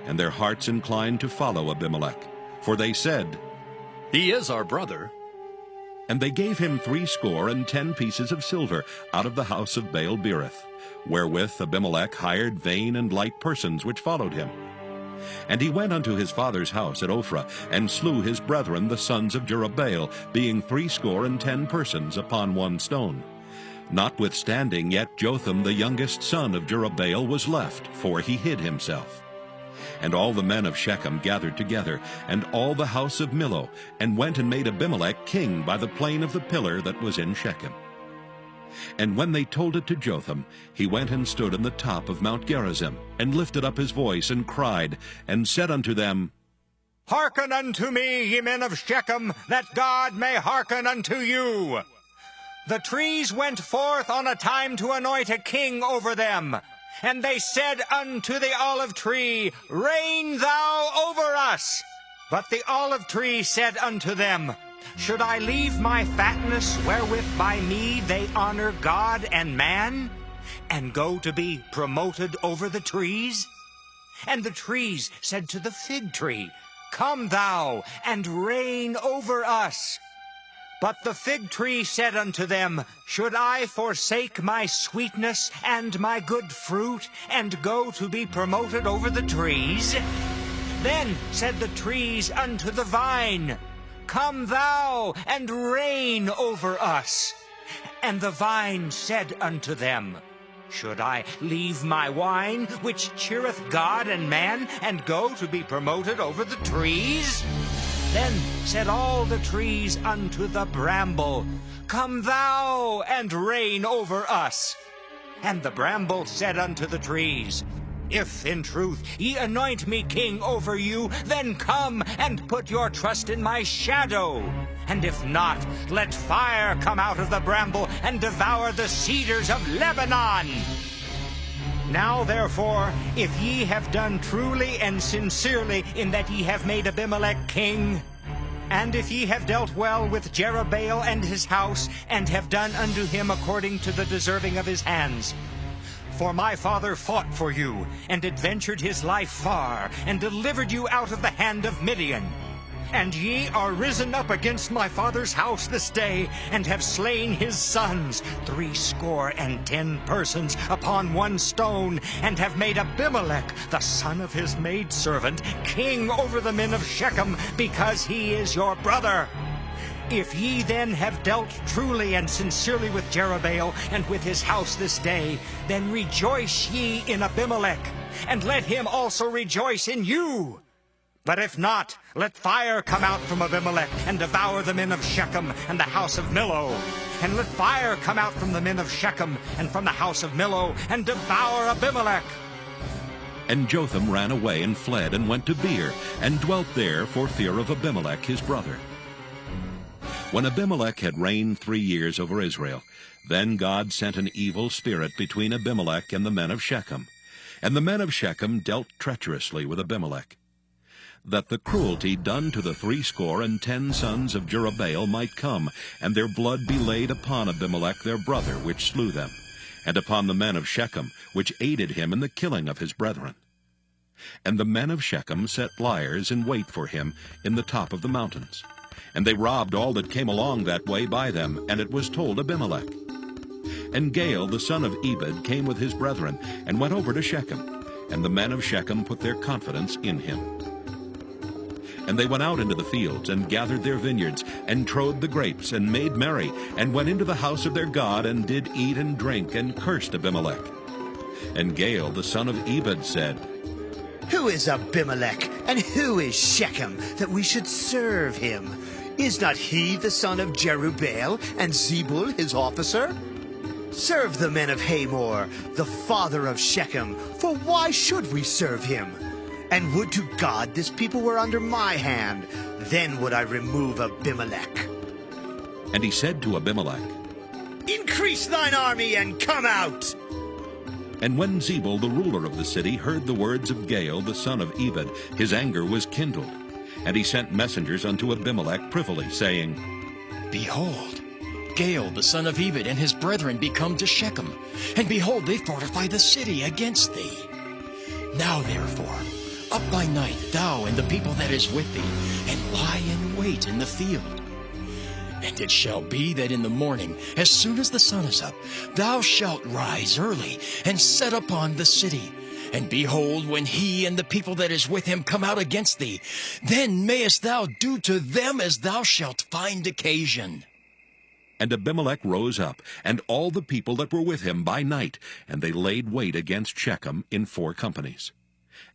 And their hearts inclined to follow Abimelech. For they said, He is our brother. And they gave him 70 pieces of silver out of the house of Baal-berith, wherewith Abimelech hired vain and light persons which followed him. And he went unto his father's house at Ophrah, and slew his brethren the sons of Jerubbaal, being 70 persons upon one stone. Notwithstanding yet Jotham the youngest son of Jerubbaal was left, for he hid himself. And all the men of Shechem gathered together, and all the house of Millo, and went and made Abimelech king by the plain of the pillar that was in Shechem. And when they told it to Jotham, he went and stood on the top of Mount Gerizim, and lifted up his voice, and cried, and said unto them, Hearken unto me, ye men of Shechem, that God may hearken unto you. The trees went forth on a time to anoint a king over them. And they said unto the olive tree, Reign thou over us. But the olive tree said unto them, Should I leave my fatness wherewith by me they honor God and man, and go to be promoted over the trees? And the trees said to the fig tree, Come thou, and reign over us. But the fig tree said unto them, Should I forsake my sweetness and my good fruit, and go to be promoted over the trees? Then said the trees unto the vine, Come thou, and reign over us. And the vine said unto them, Should I leave my wine, which cheereth God and man, and go to be promoted over the trees? Then said all the trees unto the bramble, Come thou, and reign over us. And the bramble said unto the trees, If in truth ye anoint me king over you, then come and put your trust in my shadow. And if not, let fire come out of the bramble and devour the cedars of Lebanon. Now therefore, if ye have done truly and sincerely in that ye have made Abimelech king, and if ye have dealt well with Jerubbaal and his house, and have done unto him according to the deserving of his hands, for my father fought for you, and adventured his life far, and delivered you out of the hand of Midian. And ye are risen up against my father's house this day, and have slain his sons, 70 persons upon one stone, and have made Abimelech, the son of his maidservant, king over the men of Shechem, because he is your brother. If ye then have dealt truly and sincerely with Jerubbaal and with his house this day, then rejoice ye in Abimelech, and let him also rejoice in you. But if not, let fire come out from Abimelech, and devour the men of Shechem and the house of Millo. And let fire come out from the men of Shechem and from the house of Millo, and devour Abimelech. And Jotham ran away and fled, and went to Beer, and dwelt there for fear of Abimelech his brother. When Abimelech had reigned 3 years over Israel, then God sent an evil spirit between Abimelech and the men of Shechem. And the men of Shechem dealt treacherously with Abimelech, that the cruelty done to the 70 sons of Jerubbaal might come, and their blood be laid upon Abimelech their brother, which slew them, and upon the men of Shechem, which aided him in the killing of his brethren. And the men of Shechem set liers in wait for him in the top of the mountains. And they robbed all that came along that way by them, and it was told Abimelech. And Gaal the son of Ebed came with his brethren, and went over to Shechem, and the men of Shechem put their confidence in him. And they went out into the fields, and gathered their vineyards, and trode the grapes, and made merry, and went into the house of their God, and did eat and drink, and cursed Abimelech. And Gaal the son of Ebed said, Who is Abimelech, and who is Shechem, that we should serve him? Is not he the son of Jerubbaal, and Zebul his officer? Serve the men of Hamor, the father of Shechem, for why should we serve him? And would to God this people were under my hand, then would I remove Abimelech. And he said to Abimelech, Increase thine army, and come out. And when Zebul the ruler of the city heard the words of Gaal the son of Ebed, his anger was kindled. And he sent messengers unto Abimelech privily, saying, Behold, Gaal the son of Ebed and his brethren be come to Shechem, and behold, they fortify the city against thee. Now therefore, up by night, thou and the people that is with thee, and lie in wait in the field. And it shall be that in the morning, as soon as the sun is up, thou shalt rise early, and set upon the city. And behold, when he and the people that is with him come out against thee, then mayest thou do to them as thou shalt find occasion. And Abimelech rose up, and all the people that were with him by night, and they laid wait against Shechem in 4 companies.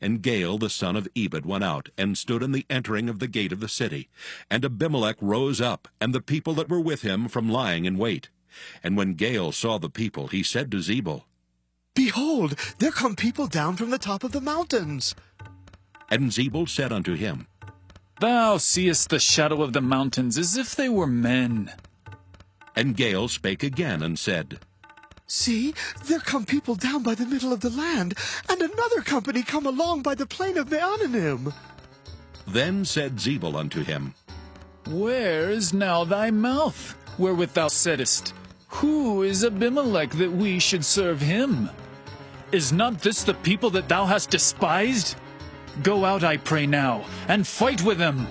And Gaal the son of Ebed went out, and stood in the entering of the gate of the city. And Abimelech rose up, and the people that were with him from lying in wait. And when Gaal saw the people, he said to Zebul, Behold, there come people down from the top of the mountains. And Zebul said unto him, Thou seest the shadow of the mountains as if they were men. And Gaal spake again, and said, See, there come people down by the middle of the land, and another company come along by the plain of Meonanim. Then said Zebul unto him, Where is now thy mouth, wherewith thou saidst, Who is Abimelech that we should serve him? Is not this the people that thou hast despised? Go out, I pray now, and fight with them.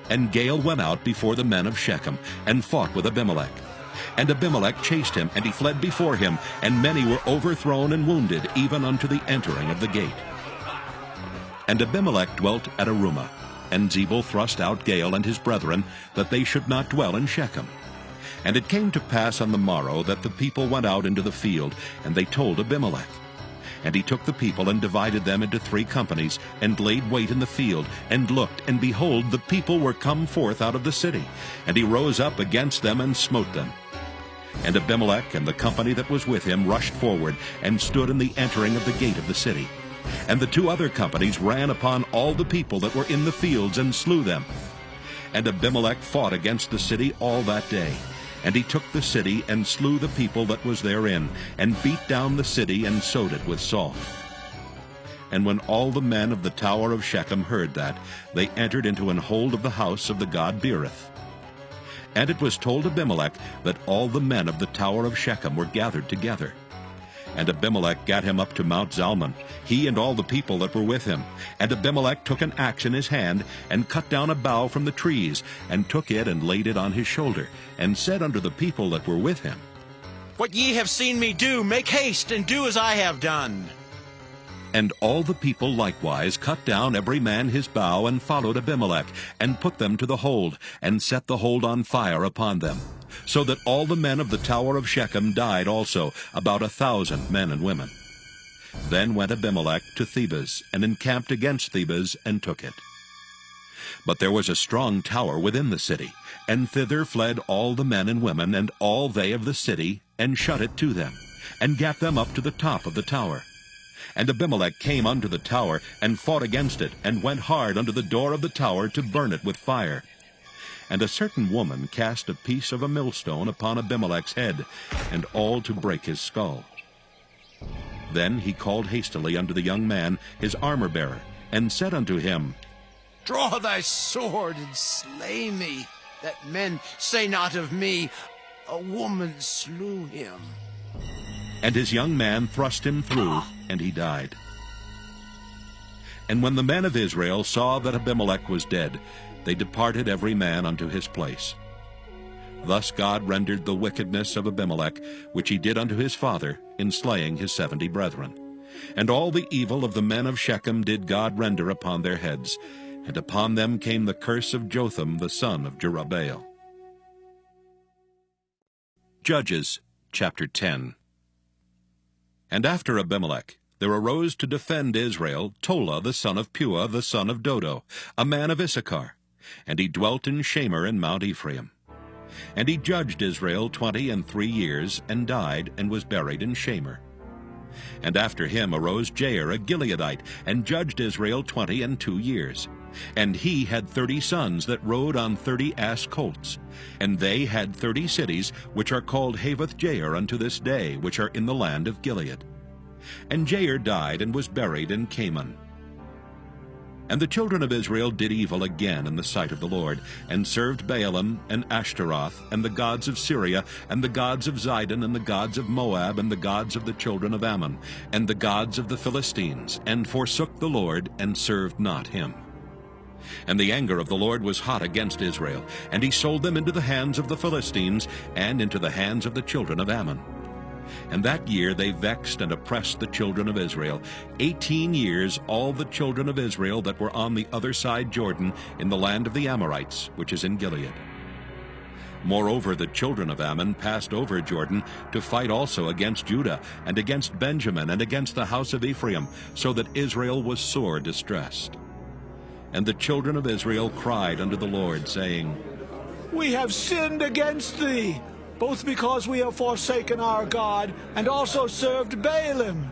And Gaal went out before the men of Shechem, and fought with Abimelech. And Abimelech chased him, and he fled before him, and many were overthrown and wounded, even unto the entering of the gate. And Abimelech dwelt at Arumah, and Zebul thrust out Gaal and his brethren, that they should not dwell in Shechem. And it came to pass on the morrow that the people went out into the field, and they told Abimelech. And he took the people and divided them into 3 companies, and laid wait in the field, and looked, and behold, the people were come forth out of the city. And he rose up against them and smote them. And Abimelech and the company that was with him rushed forward, and stood in the entering of the gate of the city. And the 2 other companies ran upon all the people that were in the fields, and slew them. And Abimelech fought against the city all that day. And he took the city, and slew the people that was therein, and beat down the city, and sowed it with salt. And when all the men of the tower of Shechem heard that, they entered into an hold of the house of the god Beerith. And it was told Abimelech that all the men of the tower of Shechem were gathered together. And Abimelech gat him up to Mount Zalmon, he and all the people that were with him. And Abimelech took an axe in his hand, and cut down a bough from the trees, and took it and laid it on his shoulder, and said unto the people that were with him, What ye have seen me do, make haste, and do as I have done. And all the people likewise cut down every man his bough, and followed Abimelech, and put them to the hold, and set the hold on fire upon them. So that all the men of the tower of Shechem died also, about 1,000 men and women. Then went Abimelech to Thebez, and encamped against Thebez, and took it. But there was a strong tower within the city, and thither fled all the men and women, and all they of the city, and shut it to them, and gat them up to the top of the tower. And Abimelech came unto the tower, and fought against it, and went hard unto the door of the tower to burn it with fire. And a certain woman cast a piece of a millstone upon Abimelech's head, and all to break his skull. Then he called hastily unto the young man, his armor-bearer, and said unto him, Draw thy sword, and slay me, that men say not of me, A woman slew him. And his young man thrust him through, and he died. And when the men of Israel saw that Abimelech was dead, they departed every man unto his place. Thus God rendered the wickedness of Abimelech, which he did unto his father, in slaying his 70 brethren. And all the evil of the men of Shechem did God render upon their heads, and upon them came the curse of Jotham the son of Jerubbaal. Judges chapter 10. And after Abimelech there arose to defend Israel Tola the son of Puah the son of Dodo, a man of Issachar, and he dwelt in Shamir in Mount Ephraim. And he judged Israel 23 years, and died, and was buried in Shamir. And after him arose Jair a Gileadite, and judged Israel 22 years. And he had 30 sons that rode on 30 ass colts. And they had 30 cities, which are called Havoth Jair unto this day, which are in the land of Gilead. And Jair died, and was buried in Caman. And the children of Israel did evil again in the sight of the Lord, and served Baalim and Ashtaroth, and the gods of Syria, and the gods of Zidon, and the gods of Moab, and the gods of the children of Ammon, and the gods of the Philistines, and forsook the Lord, and served not him. And the anger of the Lord was hot against Israel, and he sold them into the hands of the Philistines, and into the hands of the children of Ammon. And that year they vexed and oppressed the children of Israel. 18 years all the children of Israel that were on the other side Jordan, in the land of the Amorites, which is in Gilead. Moreover, the children of Ammon passed over Jordan to fight also against Judah, and against Benjamin, and against the house of Ephraim, so that Israel was sore distressed. And the children of Israel cried unto the Lord, saying, We have sinned against thee, both because we have forsaken our God, and also served Baalim.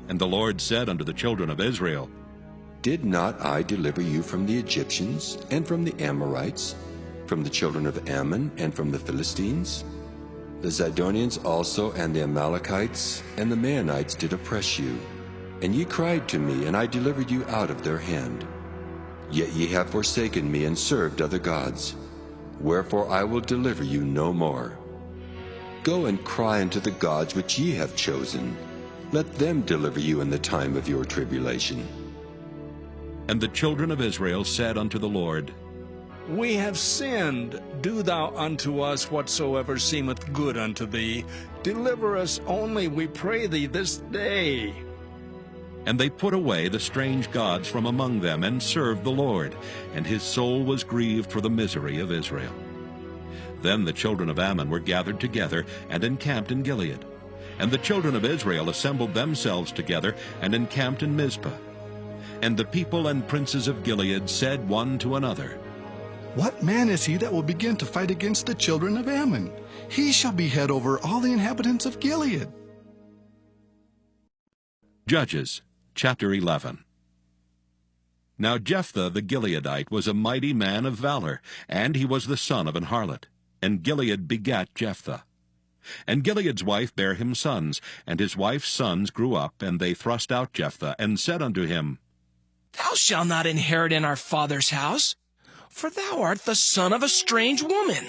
And the Lord said unto the children of Israel, Did not I deliver you from the Egyptians, and from the Amorites, from the children of Ammon, and from the Philistines? The Zidonians also and the Amalekites and the Maonites did oppress you. And ye cried to me, and I delivered you out of their hand. Yet ye have forsaken me and served other gods. Wherefore I will deliver you no more. Go and cry unto the gods which ye have chosen. Let them deliver you in the time of your tribulation. And the children of Israel said unto the Lord, We have sinned. Do thou unto us whatsoever seemeth good unto thee. Deliver us only, we pray thee, this day. And they put away the strange gods from among them, and served the Lord, and his soul was grieved for the misery of Israel. Then the children of Ammon were gathered together, and encamped in Gilead. And the children of Israel assembled themselves together, and encamped in Mizpah. And the people and princes of Gilead said one to another, What man is he that will begin to fight against the children of Ammon? He shall be head over all the inhabitants of Gilead. Judges chapter 11. Now Jephthah the Gileadite was a mighty man of valor, and he was the son of an harlot. And Gilead begat Jephthah. And Gilead's wife bare him sons, and his wife's sons grew up, and they thrust out Jephthah, and said unto him, Thou shalt not inherit in our father's house, for thou art the son of a strange woman.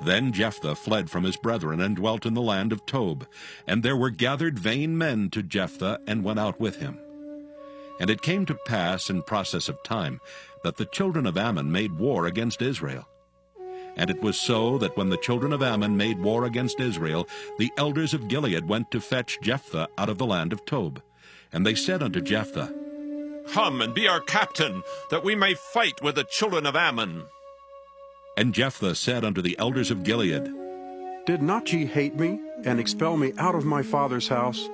Then Jephthah fled from his brethren, and dwelt in the land of Tob. And there were gathered vain men to Jephthah, and went out with him. And it came to pass in process of time, that the children of Ammon made war against Israel. And it was so that when the children of Ammon made war against Israel, the elders of Gilead went to fetch Jephthah out of the land of Tob. And they said unto Jephthah, Come and be our captain, that we may fight with the children of Ammon. And Jephthah said unto the elders of Gilead, Did not ye hate me, and expel me out of my father's house?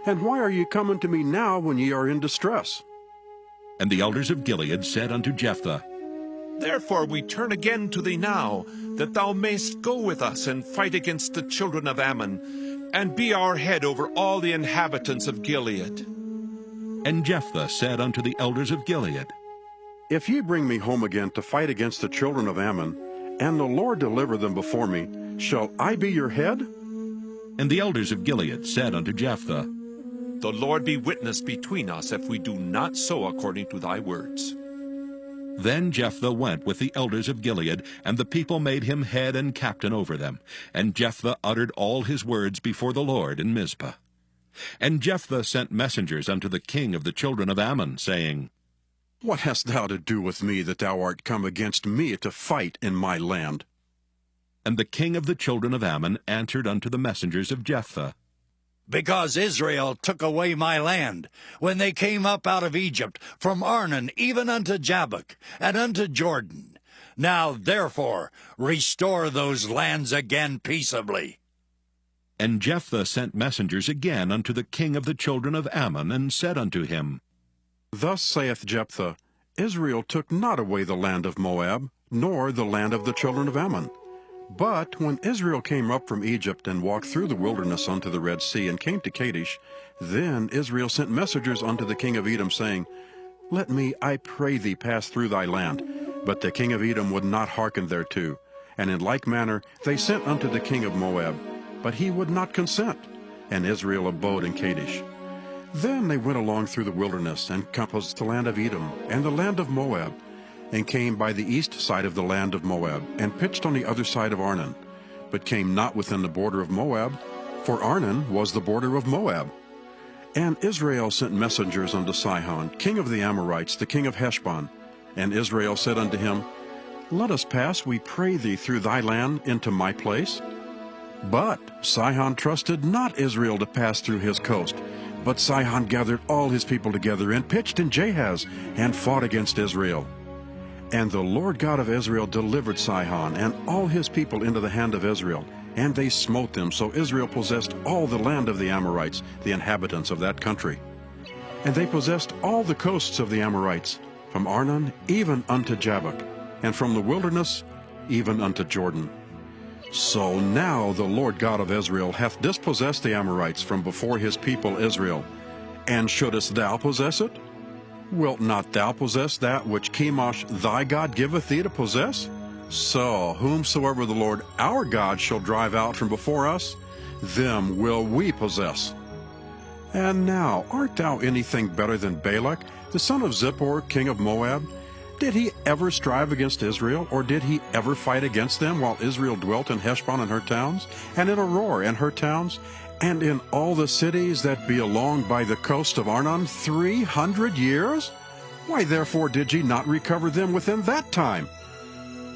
And why are ye coming to me now when ye are in distress? And the elders of Gilead said unto Jephthah, Therefore we turn again to thee now, that thou mayst go with us and fight against the children of Ammon, and be our head over all the inhabitants of Gilead. And Jephthah said unto the elders of Gilead, If ye bring me home again to fight against the children of Ammon, and the Lord deliver them before me, shall I be your head? And the elders of Gilead said unto Jephthah, The Lord be witness between us, if we do not so according to thy words. Then Jephthah went with the elders of Gilead, and the people made him head and captain over them. And Jephthah uttered all his words before the Lord in Mizpah. And Jephthah sent messengers unto the king of the children of Ammon, saying, What hast thou to do with me, that thou art come against me to fight in my land? And the king of the children of Ammon answered unto the messengers of Jephthah, Because Israel took away my land, when they came up out of Egypt, from Arnon even unto Jabbok, and unto Jordan. Now therefore restore those lands again peaceably. And Jephthah sent messengers again unto the king of the children of Ammon, and said unto him, Thus saith Jephthah, Israel took not away the land of Moab, nor the land of the children of Ammon. But when Israel came up from Egypt, and walked through the wilderness unto the Red Sea, and came to Kadesh, then Israel sent messengers unto the king of Edom, saying, Let me, I pray thee, pass through thy land. But the king of Edom would not hearken thereto. And in like manner they sent unto the king of Moab, but he would not consent. And Israel abode in Kadesh. Then they went along through the wilderness, and compassed the land of Edom, and the land of Moab, and came by the east side of the land of Moab, and pitched on the other side of Arnon, but came not within the border of Moab, for Arnon was the border of Moab. And Israel sent messengers unto Sihon, king of the Amorites, the king of Heshbon. And Israel said unto him, Let us pass, we pray thee, through thy land into my place. But Sihon trusted not Israel to pass through his coast. But Sihon gathered all his people together, and pitched in Jahaz, and fought against Israel. And the Lord God of Israel delivered Sihon and all his people into the hand of Israel, and they smote them, so Israel possessed all the land of the Amorites, the inhabitants of that country. And they possessed all the coasts of the Amorites, from Arnon even unto Jabbok, and from the wilderness even unto Jordan. So now the Lord God of Israel hath dispossessed the Amorites from before his people Israel. And shouldest thou possess it? Wilt not thou possess that which Chemosh thy God giveth thee to possess? So whomsoever the Lord our God shall drive out from before us, them will we possess. And now art thou anything better than Balak, the son of Zippor, king of Moab? Did he ever strive against Israel, or did he ever fight against them while Israel dwelt in Heshbon and her towns, and in Aroer and her towns, and in all the cities that be along by the coast of Arnon 300 years? Why therefore did ye not recover them within that time?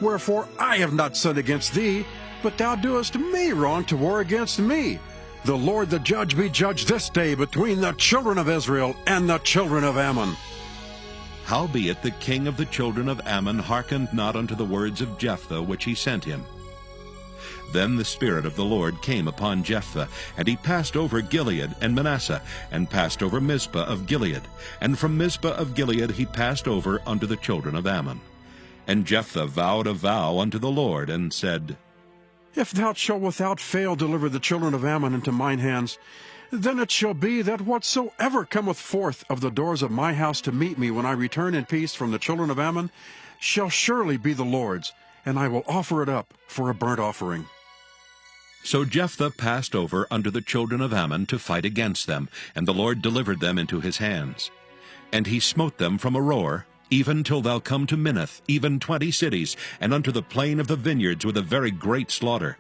Wherefore I have not sinned against thee, but thou doest me wrong to war against me. The Lord the judge be judged this day between the children of Israel and the children of Ammon. Howbeit the king of the children of Ammon hearkened not unto the words of Jephthah which he sent him. Then the Spirit of the Lord came upon Jephthah, and he passed over Gilead and Manasseh, and passed over Mizpah of Gilead. And from Mizpah of Gilead he passed over unto the children of Ammon. And Jephthah vowed a vow unto the Lord, and said, If thou shalt without fail deliver the children of Ammon into mine hands, then it shall be that whatsoever cometh forth of the doors of my house to meet me when I return in peace from the children of Ammon shall surely be the Lord's, and I will offer it up for a burnt offering. So Jephthah passed over unto the children of Ammon to fight against them, and the Lord delivered them into his hands. And he smote them from Aroer, even till thou come to Minnith, even 20 cities, and unto the plain of the vineyards with a very great slaughter.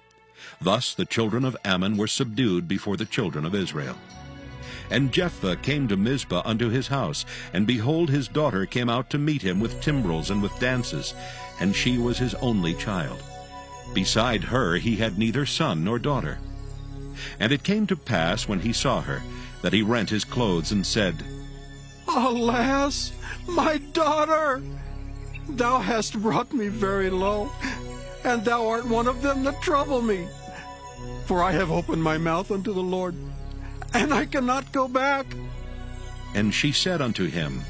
Thus the children of Ammon were subdued before the children of Israel. And Jephthah came to Mizpah unto his house, and behold, his daughter came out to meet him with timbrels and with dances, and she was his only child. Beside her he had neither son nor daughter. And it came to pass, when he saw her, that he rent his clothes, and said, Alas, my daughter! Thou hast brought me very low, and thou art one of them that trouble me. For I have opened my mouth unto the Lord, and I cannot go back. And she said unto him,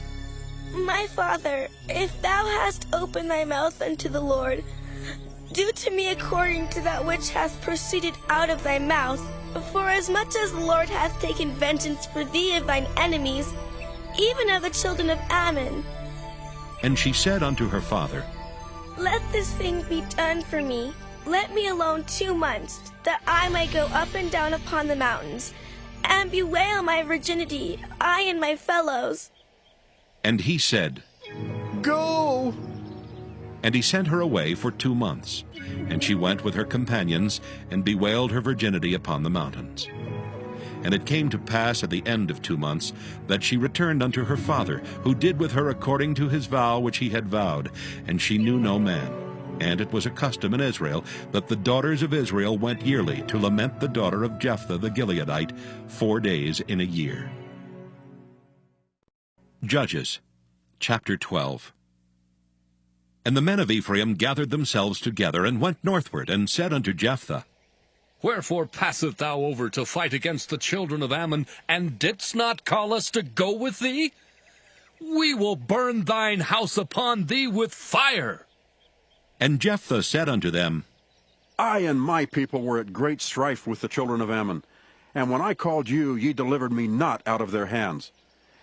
My father, if thou hast opened thy mouth unto the Lord, do to me according to that which hath proceeded out of thy mouth. For as much as the Lord hath taken vengeance for thee of thine enemies, even of the children of Ammon. And she said unto her father, Let this thing be done for me. Let me alone 2 months, that I may go up and down upon the mountains, and bewail my virginity, I and my fellows. And he said, Go! And he sent her away for 2 months. And she went with her companions, and bewailed her virginity upon the mountains. And it came to pass at the end of 2 months, that she returned unto her father, who did with her according to his vow which he had vowed, and she knew no man. And it was a custom in Israel, that the daughters of Israel went yearly to lament the daughter of Jephthah the Gileadite 4 days in a year. Judges, chapter 12. And the men of Ephraim gathered themselves together, and went northward, and said unto Jephthah, Wherefore passest thou over to fight against the children of Ammon, and didst not call us to go with thee? We will burn thine house upon thee with fire. And Jephthah said unto them, I and my people were at great strife with the children of Ammon, and when I called you, ye delivered me not out of their hands.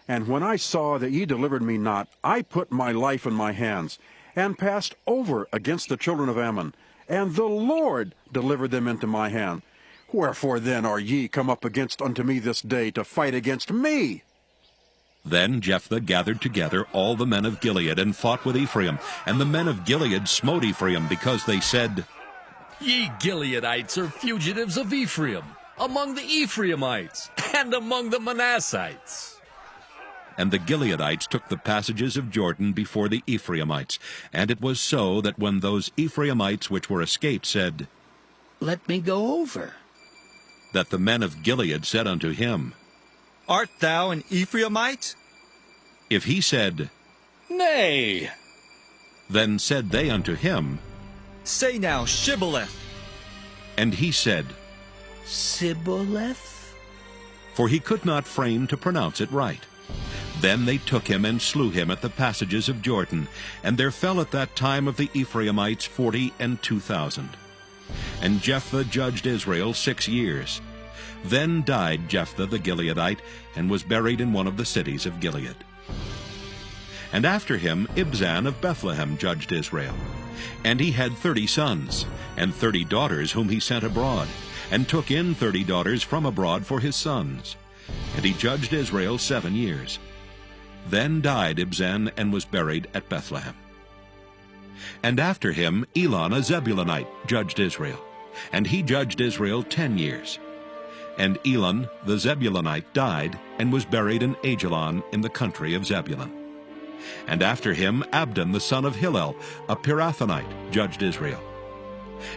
And when I saw that ye delivered me not, I put my life in my hands, and passed over against the children of Ammon, and the Lord delivered them into my hand. Wherefore then are ye come up against unto me this day to fight against me? Then Jephthah gathered together all the men of Gilead, and fought with Ephraim. And the men of Gilead smote Ephraim, because they said, Ye Gileadites are fugitives of Ephraim, among the Ephraimites, and among the Manassites. And the Gileadites took the passages of Jordan before the Ephraimites. And it was so, that when those Ephraimites which were escaped said, Let me go over, that the men of Gilead said unto him, Art thou an Ephraimite? If he said, Nay. Then said they unto him, Say now, Shibboleth. And he said, Sibboleth? For he could not frame to pronounce it right. Then they took him and slew him at the passages of Jordan, and there fell at that time of the Ephraimites 42,000. And Jephthah judged Israel 6 years. Then died Jephthah the Gileadite, and was buried in one of the cities of Gilead. And after him Ibzan of Bethlehem judged Israel. And he had 30 sons, and 30 daughters whom he sent abroad, and took in 30 daughters from abroad for his sons. And he judged Israel 7 years. Then died Ibzan, and was buried at Bethlehem. And after him Elon a Zebulunite judged Israel, and he judged Israel 10 years. And Elon the Zebulunite died, and was buried in Ajalon in the country of Zebulun. And after him Abdon the son of Hillel, a Pirathonite, judged Israel.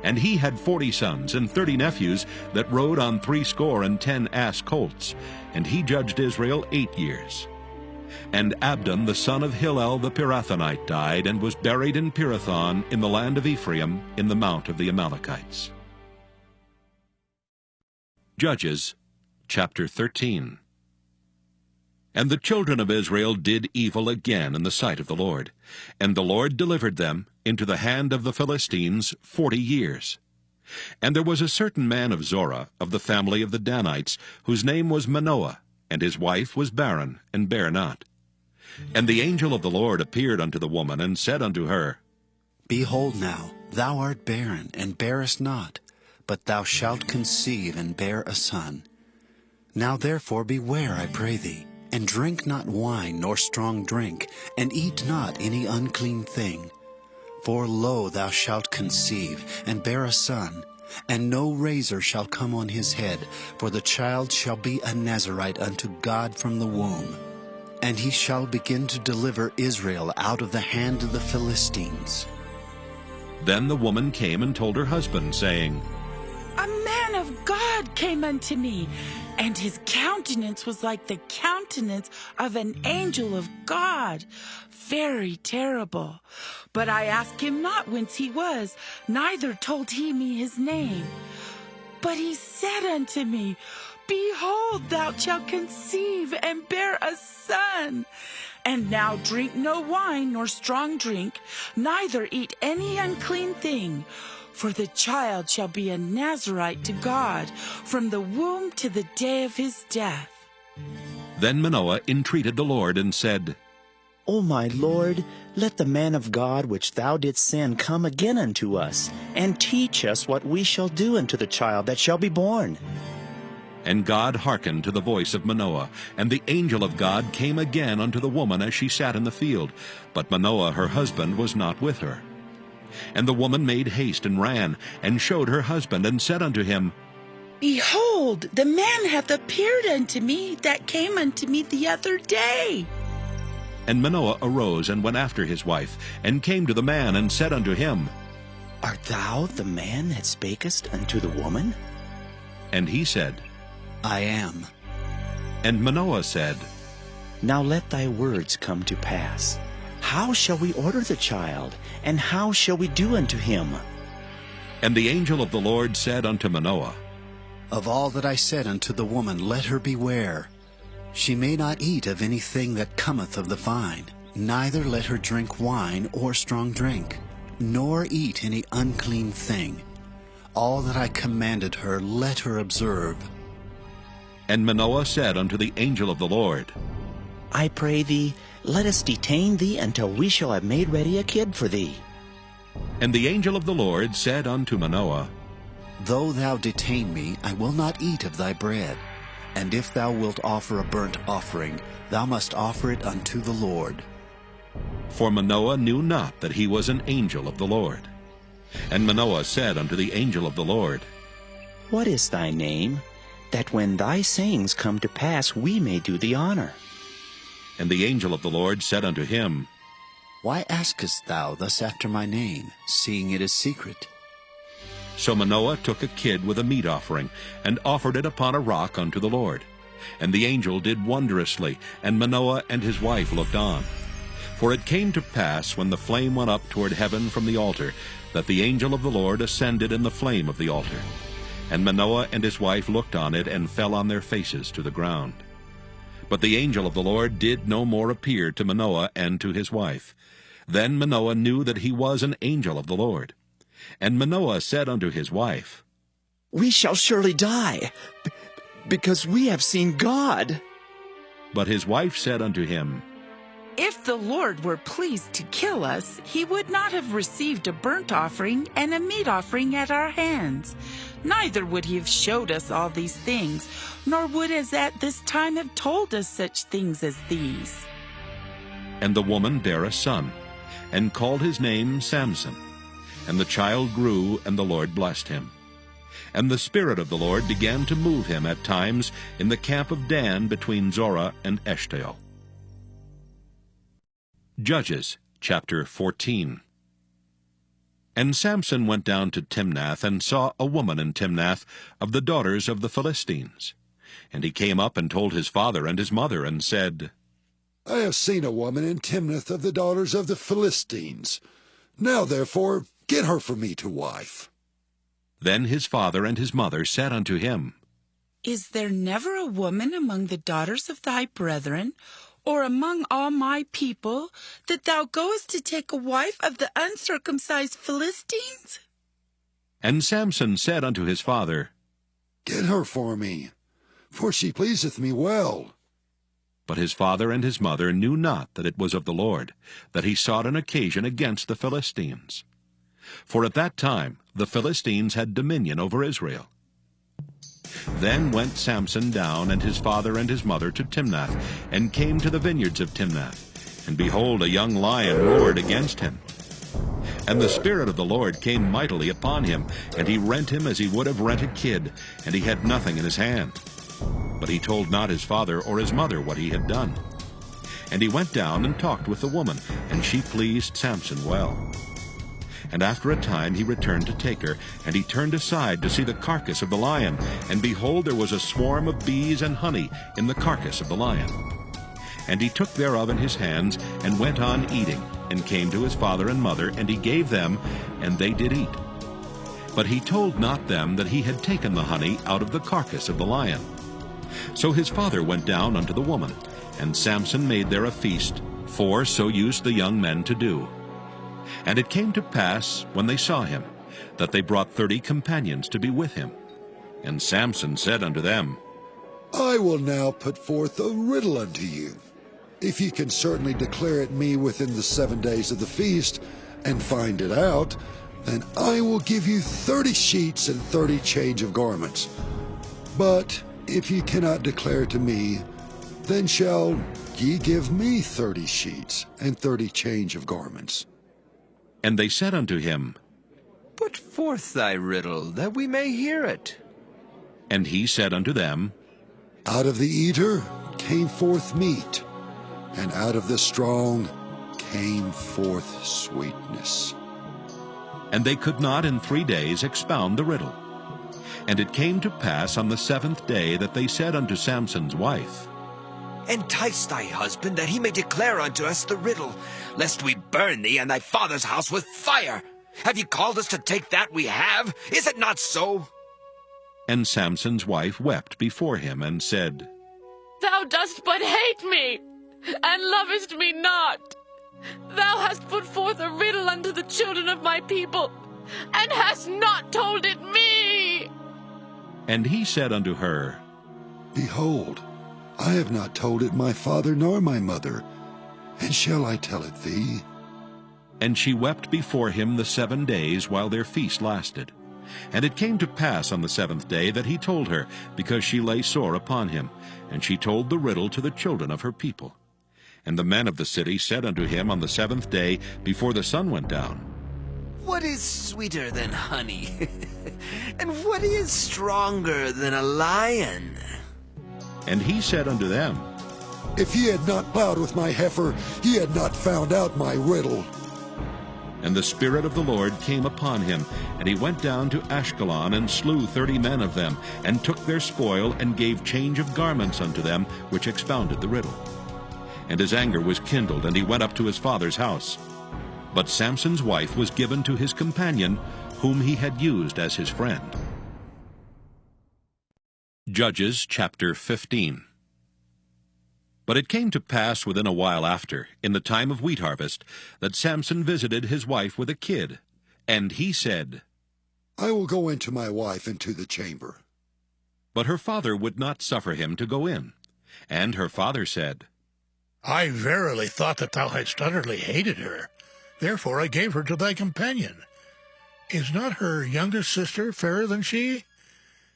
And he had 40 sons and 30 nephews that rode on 70 ass colts, and he judged Israel 8 years. And Abdon the son of Hillel the Pirathonite died, and was buried in Pirathon in the land of Ephraim, in the mount of the Amalekites. Judges chapter 13. And the children of Israel did evil again in the sight of the Lord, and the Lord delivered them into the hand of the Philistines 40 years. And there was a certain man of Zorah, of the family of the Danites, whose name was Manoah, and his wife was barren, and bare not. And the angel of the Lord appeared unto the woman, and said unto her, Behold now, thou art barren, and bearest not, but thou shalt conceive, and bear a son. Now therefore beware, I pray thee, and drink not wine nor strong drink, and eat not any unclean thing. For lo, thou shalt conceive, and bear a son, and no razor shall come on his head, for the child shall be a Nazarite unto God from the womb. And he shall begin to deliver Israel out of the hand of the Philistines. Then the woman came and told her husband, saying, A man of God came unto me, and his countenance was like the countenance of an angel of God, very terrible. But I asked him not whence he was, neither told he me his name. But he said unto me, Behold, thou shalt conceive, and bear a son. And now drink no wine nor strong drink, neither eat any unclean thing. For the child shall be a Nazarite to God from the womb to the day of his death. Then Manoah entreated the Lord, and said, O my Lord, let the man of God which thou didst send come again unto us, and teach us what we shall do unto the child that shall be born. And God hearkened to the voice of Manoah, and the angel of God came again unto the woman as she sat in the field. But Manoah her husband was not with her. And the woman made haste, and ran, and showed her husband, and said unto him, Behold, the man hath appeared unto me that came unto me the other day. And Manoah arose, and went after his wife, and came to the man, and said unto him, Art thou the man that spakest unto the woman? And he said, I am. And Manoah said, Now let thy words come to pass. How shall we order the child, and how shall we do unto him? And the angel of the Lord said unto Manoah, Of all that I said unto the woman, let her beware. She may not eat of anything that cometh of the vine, neither let her drink wine or strong drink, nor eat any unclean thing. All that I commanded her, let her observe. And Manoah said unto the angel of the Lord, I pray thee, let us detain thee until we shall have made ready a kid for thee. And the angel of the Lord said unto Manoah, Though thou detain me, I will not eat of thy bread. And if thou wilt offer a burnt offering, thou must offer it unto the Lord. For Manoah knew not that he was an angel of the Lord. And Manoah said unto the angel of the Lord, What is thy name, that when thy sayings come to pass we may do thee honor? And the angel of the Lord said unto him, Why askest thou thus after my name, seeing it is secret? So Manoah took a kid with a meat offering, and offered it upon a rock unto the Lord. And the angel did wondrously, and Manoah and his wife looked on. For it came to pass, when the flame went up toward heaven from the altar, that the angel of the Lord ascended in the flame of the altar. And Manoah and his wife looked on it, and fell on their faces to the ground. But the angel of the Lord did no more appear to Manoah and to his wife. Then Manoah knew that he was an angel of the Lord. And Manoah said unto his wife, We shall surely die, because we have seen God. But his wife said unto him, If the Lord were pleased to kill us, he would not have received a burnt offering and a meat offering at our hands. Neither would he have showed us all these things, nor would as at this time have told us such things as these. And the woman bare a son, and called his name Samson. And the child grew, and the Lord blessed him. And the Spirit of the Lord began to move him at times in the camp of Dan between Zorah and Eshtaol. Judges chapter 14. And Samson went down to Timnath, and saw a woman in Timnath of the daughters of the Philistines. And he came up and told his father and his mother, and said, I have seen a woman in Timnath of the daughters of the Philistines. Now therefore get her for me to wife. Then his father and his mother said unto him, Is there never a woman among the daughters of thy brethren, or among all my people, that thou goest to take a wife of the uncircumcised Philistines? And Samson said unto his father, Get her for me, for she pleaseth me well. But his father and his mother knew not that it was of the Lord, that he sought an occasion against the Philistines. For at that time the Philistines had dominion over Israel. Then went Samson down, and his father and his mother, to Timnath, and came to the vineyards of Timnath. And behold, a young lion roared against him. And the Spirit of the Lord came mightily upon him, and he rent him as he would have rent a kid, and he had nothing in his hand. But he told not his father or his mother what he had done. And he went down and talked with the woman, and she pleased Samson well. And after a time he returned to take her, and he turned aside to see the carcass of the lion, and behold, there was a swarm of bees and honey in the carcass of the lion. And he took thereof in his hands, and went on eating, and came to his father and mother, and he gave them, and they did eat. But he told not them that he had taken the honey out of the carcass of the lion. So his father went down unto the woman, and Samson made there a feast, for so used the young men to do. And it came to pass, when they saw him, that they brought 30 companions to be with him. And Samson said unto them, I will now put forth a riddle unto you. If ye can certainly declare it me within the 7 days of the feast, and find it out, then I will give you 30 sheets and 30 change of garments. But if ye cannot declare to me, then shall ye give me 30 sheets and 30 change of garments. And they said unto him, Put forth thy riddle, that we may hear it. And he said unto them, Out of the eater came forth meat, and out of the strong came forth sweetness. And they could not in 3 days expound the riddle. And it came to pass on the 7th day that they said unto Samson's wife, Entice thy husband, that he may declare unto us the riddle, lest we burn thee and thy father's house with fire. Have ye called us to take that we have? Is it not so? And Samson's wife wept before him, and said, Thou dost but hate me, and lovest me not. Thou hast put forth a riddle unto the children of my people, and hast not told it me. And he said unto her, Behold, I have not told it my father nor my mother, and shall I tell it thee? And she wept before him the 7 days while their feast lasted. And it came to pass on the 7th day that he told her, because she lay sore upon him. And she told the riddle to the children of her people. And the men of the city said unto him on the 7th day, before the sun went down, What is sweeter than honey? And what is stronger than a lion? And he said unto them, If ye had not plowed with my heifer, ye had not found out my riddle. And the Spirit of the Lord came upon him, and he went down to Ashkelon, and slew 30 men of them, and took their spoil, and gave change of garments unto them, which expounded the riddle. And his anger was kindled, and he went up to his father's house. But Samson's wife was given to his companion, whom he had used as his friend. Judges chapter 15. But it came to pass within a while after, in the time of wheat harvest, that Samson visited his wife with a kid. And he said, I will go into my wife into the chamber. But her father would not suffer him to go in. And her father said, I verily thought that thou hadst utterly hated her. Therefore I gave her to thy companion. Is not her younger sister fairer than she?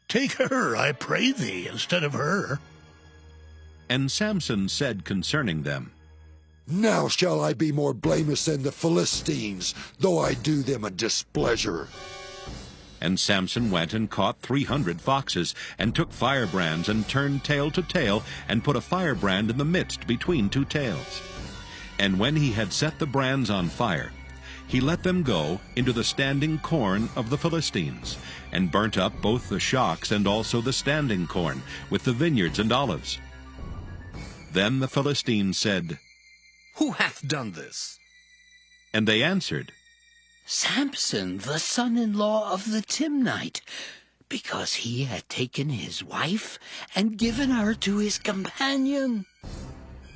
Take her, I pray thee, instead of her. And Samson said concerning them, Now shall I be more blameless than the Philistines, though I do them a displeasure. And Samson went and caught 300 foxes, and took firebrands, and turned tail to tail, and put a firebrand in the midst between two tails. And when he had set the brands on fire, he let them go into the standing corn of the Philistines, and burnt up both the shocks and also the standing corn, with the vineyards and olives. Then the Philistines said, Who hath done this? And they answered, Samson, the son-in-law of the Timnite, because he had taken his wife and given her to his companion.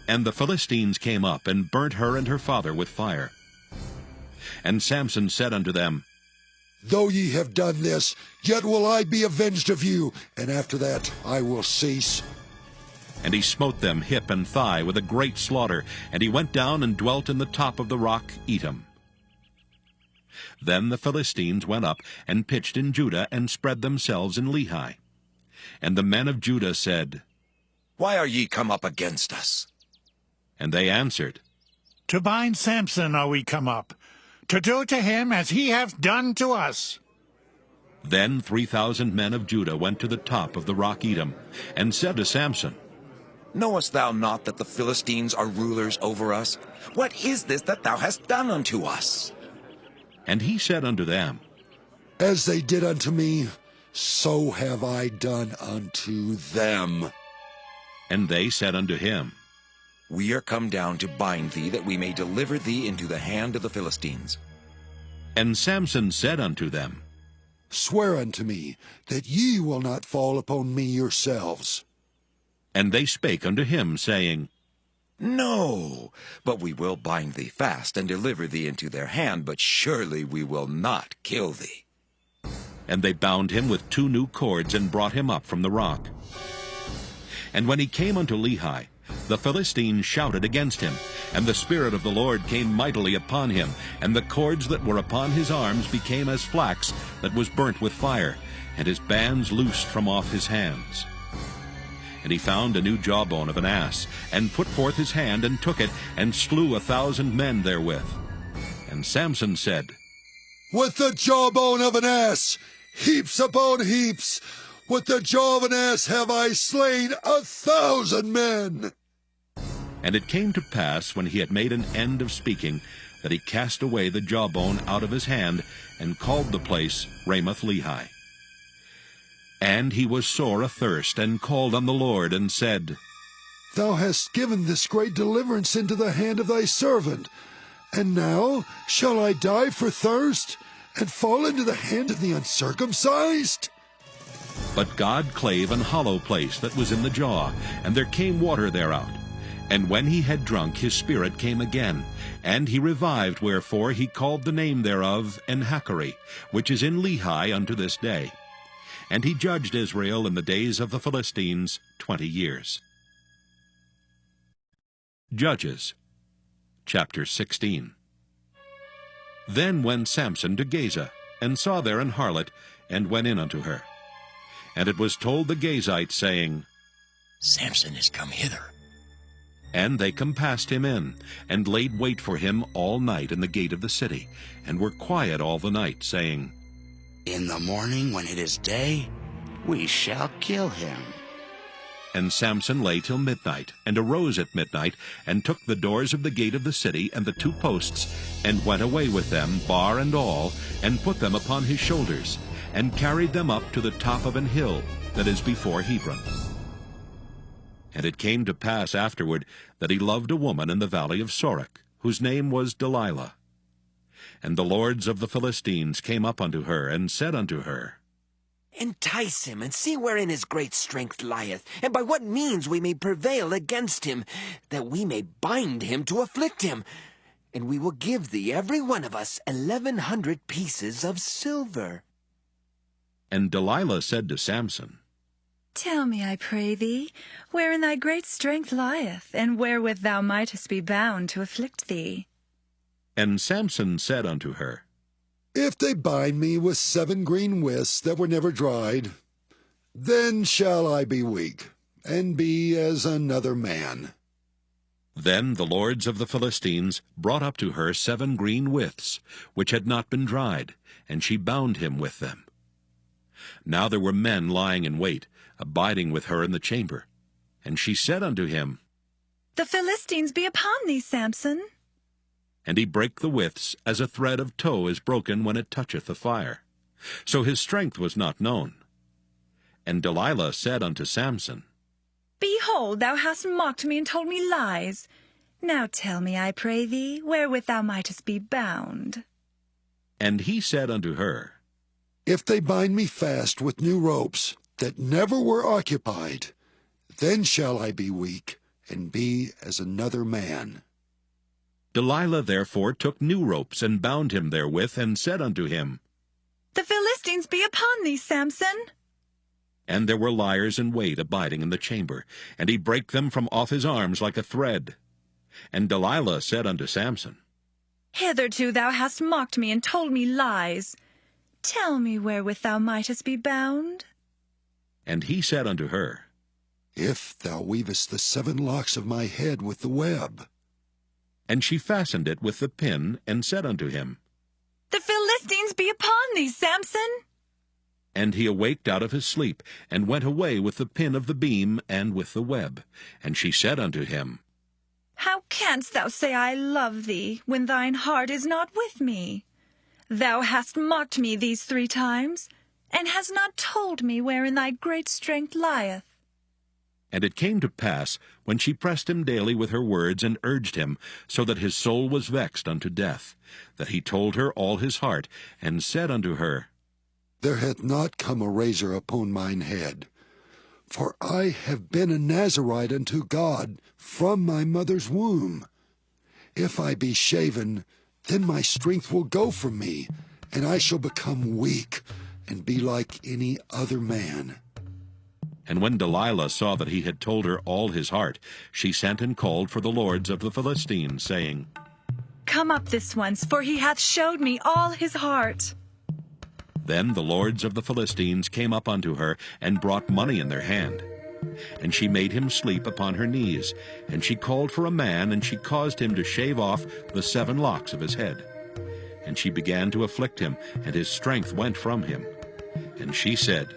And the Philistines came up, and burnt her and her father with fire. And Samson said unto them, Though ye have done this, yet will I be avenged of you, and after that I will cease. And he smote them hip and thigh with a great slaughter, and he went down and dwelt in the top of the rock Etam. Then the Philistines went up and pitched in Judah, and spread themselves in Lehi. And the men of Judah said, Why are ye come up against us? And they answered, To bind Samson are we come up, to do to him as he hath done to us. Then 3,000 men of Judah went to the top of the rock Etam, and said to Samson, Knowest thou not that the Philistines are rulers over us? What is this that thou hast done unto us? And he said unto them, As they did unto me, so have I done unto them. And they said unto him, We are come down to bind thee, that we may deliver thee into the hand of the Philistines. And Samson said unto them, Swear unto me that ye will not fall upon me yourselves. And they spake unto him, saying, No, but we will bind thee fast, and deliver thee into their hand, but surely we will not kill thee. And they bound him with 2 new cords, and brought him up from the rock. And when he came unto Lehi, the Philistines shouted against him, and the Spirit of the Lord came mightily upon him, and the cords that were upon his arms became as flax that was burnt with fire, and his bands loosed from off his hands. And he found a new jawbone of an ass, and put forth his hand, and took it, and slew 1,000 men therewith. And Samson said, With the jawbone of an ass, heaps upon heaps, with the jaw of an ass have I slain 1,000 men. And it came to pass, when he had made an end of speaking, that he cast away the jawbone out of his hand, and called the place Ramoth-Lehi. And he was sore athirst, and called on the Lord, and said, Thou hast given this great deliverance into the hand of thy servant, and now shall I die for thirst, and fall into the hand of the uncircumcised? But God clave an hollow place that was in the jaw, and there came water thereout. And when he had drunk, his spirit came again, and he revived, wherefore he called the name thereof Enhakkore, which is in Lehi unto this day. And he judged Israel in the days of the Philistines 20 years. Judges, chapter 16. Then went Samson to Gaza, and saw there an harlot, and went in unto her. And it was told the Gazites, saying, Samson is come hither. And they compassed him in, and laid wait for him all night in the gate of the city, and were quiet all the night, saying, In the morning, when it is day, we shall kill him. And Samson lay till midnight, and arose at midnight, and took the doors of the gate of the city, and the 2 posts, and went away with them, bar and all, and put them upon his shoulders, and carried them up to the top of an hill that is before Hebron. And it came to pass afterward that he loved a woman in the valley of Sorek, whose name was Delilah. And the lords of the Philistines came up unto her, and said unto her, Entice him, and see wherein his great strength lieth, and by what means we may prevail against him, that we may bind him to afflict him. And we will give thee every one of us 1,100 pieces of silver. And Delilah said to Samson, Tell me, I pray thee, wherein thy great strength lieth, and wherewith thou mightest be bound to afflict thee. And Samson said unto her, If they bind me with 7 green withs that were never dried, then shall I be weak, and be as another man. Then the lords of the Philistines brought up to her 7 green withs, which had not been dried, and she bound him with them. Now there were men lying in wait, abiding with her in the chamber. And she said unto him, The Philistines be upon thee, Samson. And he brake the withs, as a thread of tow is broken when it toucheth the fire. So his strength was not known. And Delilah said unto Samson, Behold, thou hast mocked me and told me lies. Now tell me, I pray thee, wherewith thou mightest be bound. And he said unto her, If they bind me fast with new ropes that never were occupied, then shall I be weak, and be as another man. Delilah therefore took new ropes, and bound him therewith, and said unto him, The Philistines be upon thee, Samson. And there were liers in wait abiding in the chamber, and he brake them from off his arms like a thread. And Delilah said unto Samson, Hitherto thou hast mocked me and told me lies. Tell me wherewith thou mightest be bound. And he said unto her, If thou weavest the 7 locks of my head with the web. And she fastened it with the pin, and said unto him, The Philistines be upon thee, Samson. And he awaked out of his sleep, and went away with the pin of the beam, and with the web. And she said unto him, How canst thou say I love thee, when thine heart is not with me? Thou hast mocked me these 3 times, and hast not told me wherein thy great strength lieth. And it came to pass, when she pressed him daily with her words, and urged him, so that his soul was vexed unto death, that he told her all his heart, and said unto her, There hath not come a razor upon mine head, for I have been a Nazarite unto God from my mother's womb. If I be shaven, then my strength will go from me, and I shall become weak, and be like any other man. And when Delilah saw that he had told her all his heart, she sent and called for the lords of the Philistines, saying, Come up this once, for he hath showed me all his heart. Then the lords of the Philistines came up unto her, and brought money in their hand. And she made him sleep upon her knees, and she called for a man, and she caused him to shave off the 7 locks of his head. And she began to afflict him, and his strength went from him. And she said,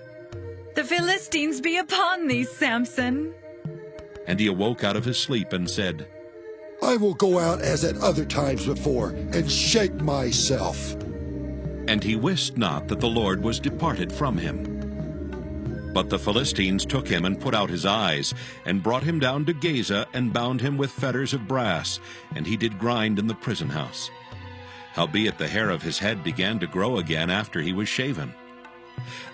The Philistines be upon thee, Samson. And he awoke out of his sleep, and said, I will go out as at other times before, and shake myself. And he wist not that the Lord was departed from him. But the Philistines took him, and put out his eyes, and brought him down to Gaza, and bound him with fetters of brass, and he did grind in the prison house. Howbeit the hair of his head began to grow again after he was shaven.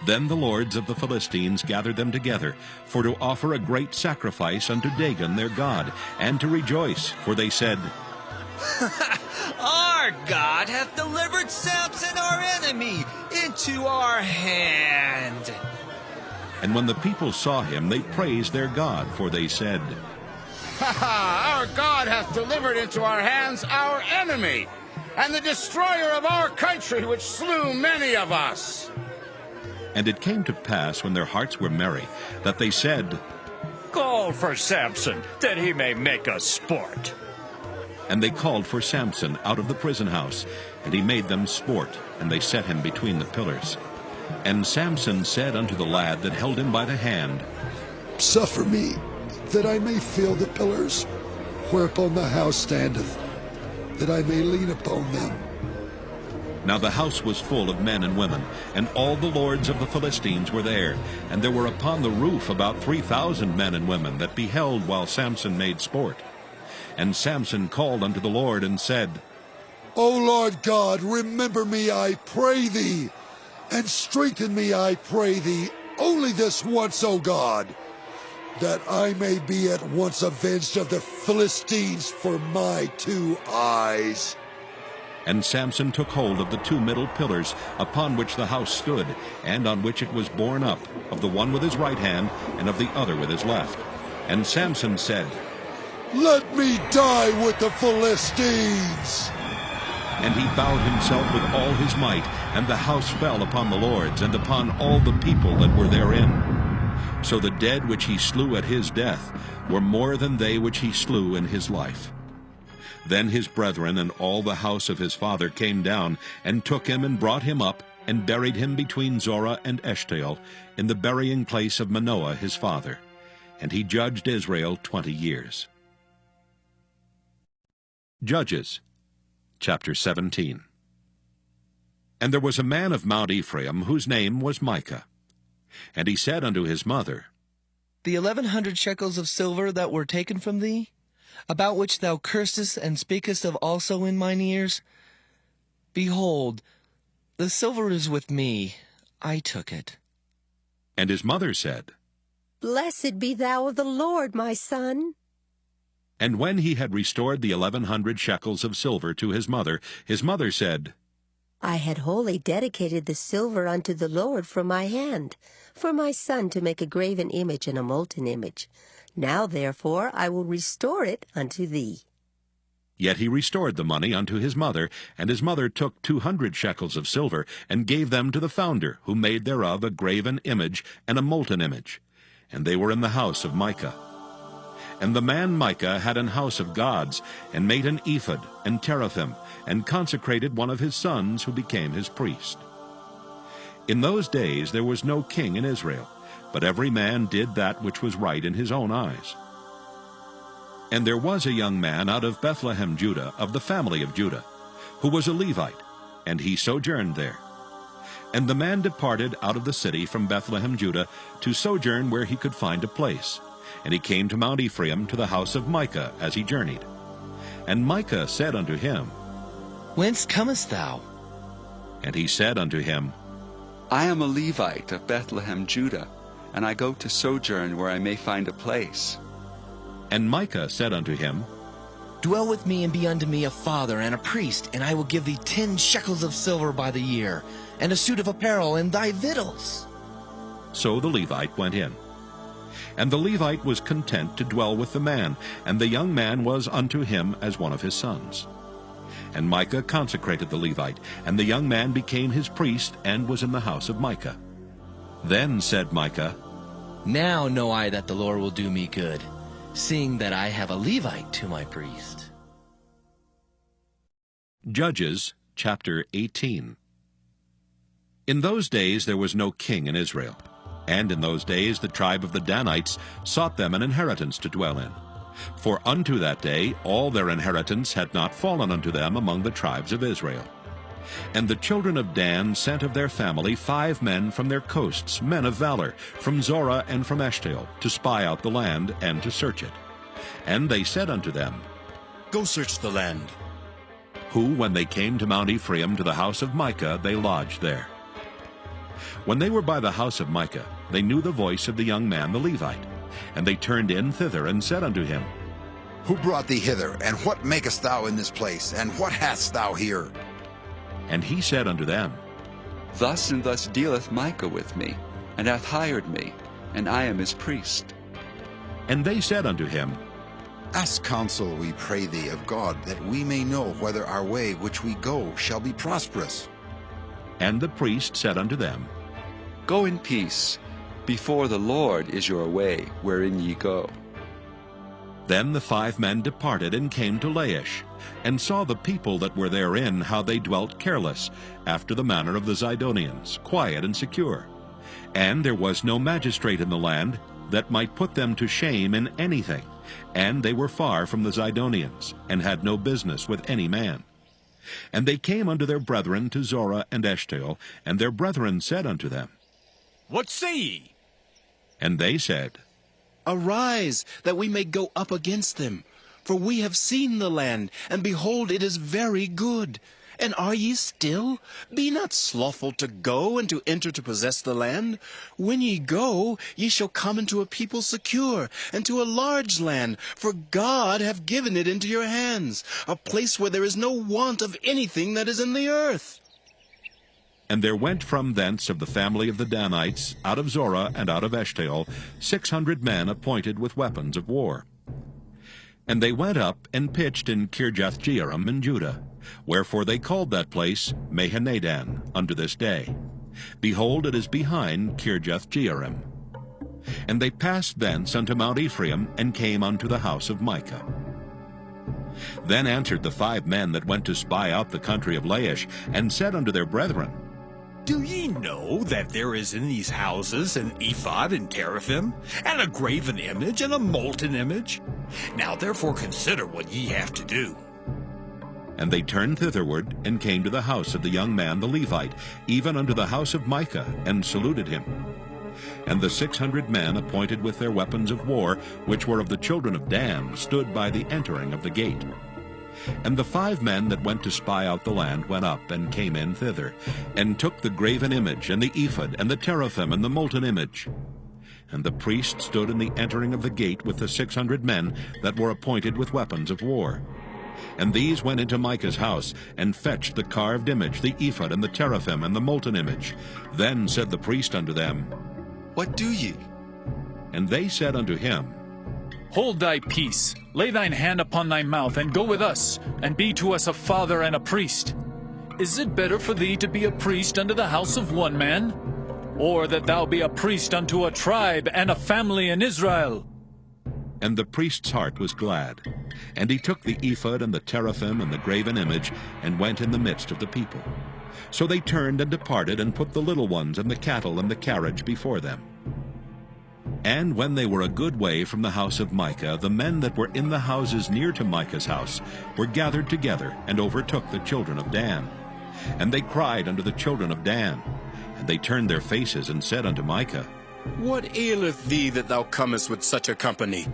Then the lords of the Philistines gathered them together, for to offer a great sacrifice unto Dagon their god, and to rejoice, for they said, Our God hath delivered Samson our enemy into our hand. And when the people saw him, they praised their God, for they said, Our God hath delivered into our hands our enemy, and the destroyer of our country, which slew many of us. And it came to pass, when their hearts were merry, that they said, Call for Samson, that he may make us sport. And they called for Samson out of the prison house, and he made them sport, and they set him between the pillars. And Samson said unto the lad that held him by the hand, Suffer me, that I may feel the pillars, whereupon the house standeth, that I may lean upon them. Now the house was full of men and women, and all the lords of the Philistines were there. And there were upon the roof about 3,000 men and women that beheld while Samson made sport. And Samson called unto the Lord, and said, O Lord God, remember me, I pray thee, and strengthen me, I pray thee, only this once, O God, that I may be at once avenged of the Philistines for my 2 eyes. And Samson took hold of the two middle pillars upon which the house stood, and on which it was borne up, of the one with his right hand, and of the other with his left. And Samson said, "Let me die with the Philistines!" And he bowed himself with all his might, and the house fell upon the lords, and upon all the people that were therein. So the dead which he slew at his death were more than they which he slew in his life. Then his brethren and all the house of his father came down, and took him, and brought him up, and buried him between Zorah and Eshtaol, in the burying place of Manoah his father. And he judged Israel 20 years. Judges chapter 17. And there was a man of Mount Ephraim, whose name was Micah. And he said unto his mother, The 1100 shekels of silver that were taken from thee, about which thou cursedst and speakest of also in mine ears, behold, the silver is with me, I took it. And his mother said, Blessed be thou of the Lord, my son. And when he had restored the 1100 shekels of silver to his mother said, I had wholly dedicated the silver unto the Lord from my hand, for my son to make a graven image and a molten image. Now therefore I will restore it unto thee. Yet he restored the money unto his mother, and his mother took 200 shekels of silver, and gave them to the founder, who made thereof a graven image and a molten image. And they were in the house of Micah. And the man Micah had an house of gods, and made an ephod and teraphim, and consecrated one of his sons, who became his priest. In those days there was no king in Israel, but every man did that which was right in his own eyes. And there was a young man out of Bethlehem, Judah, of the family of Judah, who was a Levite, and he sojourned there. And the man departed out of the city from Bethlehem, Judah, to sojourn where he could find a place. And he came to Mount Ephraim, to the house of Micah, as he journeyed. And Micah said unto him, Whence comest thou? And he said unto him, I am a Levite of Bethlehem, Judah, and I go to sojourn where I may find a place. And Micah said unto him, Dwell with me, and be unto me a father and a priest, and I will give thee 10 shekels of silver by the year, and a suit of apparel, and thy victuals. So the Levite went in. And the Levite was content to dwell with the man, and the young man was unto him as one of his sons. And Micah consecrated the Levite, and the young man became his priest, and was in the house of Micah. Then said Micah, Now know I that the Lord will do me good, seeing that I have a Levite to my priest. Judges chapter 18. In those days there was no king in Israel. And in those days the tribe of the Danites sought them an inheritance to dwell in. For unto that day all their inheritance had not fallen unto them among the tribes of Israel. And the children of Dan sent of their family 5 men from their coasts, men of valor, from Zorah and from Eshtaol, to spy out the land and to search it. And they said unto them, Go search the land. Who, when they came to Mount Ephraim, to the house of Micah, they lodged there. When they were by the house of Micah, they knew the voice of the young man the Levite. And they turned in thither, and said unto him, Who brought thee hither, and what makest thou in this place, and what hast thou here? And he said unto them, Thus and thus dealeth Micah with me, and hath hired me, and I am his priest. And they said unto him, Ask counsel, we pray thee, of God, that we may know whether our way which we go shall be prosperous. And the priest said unto them, Go in peace. Before the Lord is your way, wherein ye go. Then the 5 men departed, and came to Laish, and saw the people that were therein, how they dwelt careless, after the manner of the Zidonians, quiet and secure. And there was no magistrate in the land that might put them to shame in anything, and they were far from the Zidonians, and had no business with any man. And they came unto their brethren to Zorah and Eshtaol, and their brethren said unto them, What say ye? And they said, Arise, that we may go up against them. For we have seen the land, and behold, it is very good. And are ye still? Be not slothful to go and to enter to possess the land. When ye go, ye shall come into a people secure, and to a large land, for God hath given it into your hands, a place where there is no want of anything that is in the earth. And there went from thence of the family of the Danites, out of Zorah and out of Eshtaol, 600 men appointed with weapons of war. And they went up and pitched in Kirjath-jearim in Judah, wherefore they called that place Mahaneh-dan unto this day. Behold, it is behind Kirjath-jearim. And they passed thence unto Mount Ephraim, and came unto the house of Micah. Then answered the 5 men that went to spy out the country of Laish, and said unto their brethren, Do ye know that there is in these houses an ephod and teraphim, and a graven image and a molten image? Now therefore consider what ye have to do. And they turned thitherward, and came to the house of the young man the Levite, even unto the house of Micah, and saluted him. And the 600 men appointed with their weapons of war, which were of the children of Dan, stood by the entering of the gate. And the 5 men that went to spy out the land went up, and came in thither, and took the graven image, and the ephod, and the teraphim, and the molten image. And the priest stood in the entering of the gate with the 600 men that were appointed with weapons of war. And these went into Micah's house, and fetched the carved image, the ephod, and the teraphim, and the molten image. Then said the priest unto them, What do ye? And they said unto him, Hold thy peace, lay thine hand upon thy mouth, and go with us, and be to us a father and a priest. Is it better for thee to be a priest unto the house of one man, or that thou be a priest unto a tribe and a family in Israel? And the priest's heart was glad. And he took the ephod and the teraphim and the graven image, and went in the midst of the people. So they turned and departed, and put the little ones and the cattle and the carriage before them. And when they were a good way from the house of Micah, the men that were in the houses near to Micah's house were gathered together, and overtook the children of Dan. And they cried unto the children of Dan. And they turned their faces, and said unto Micah, What aileth thee that thou comest with such a company?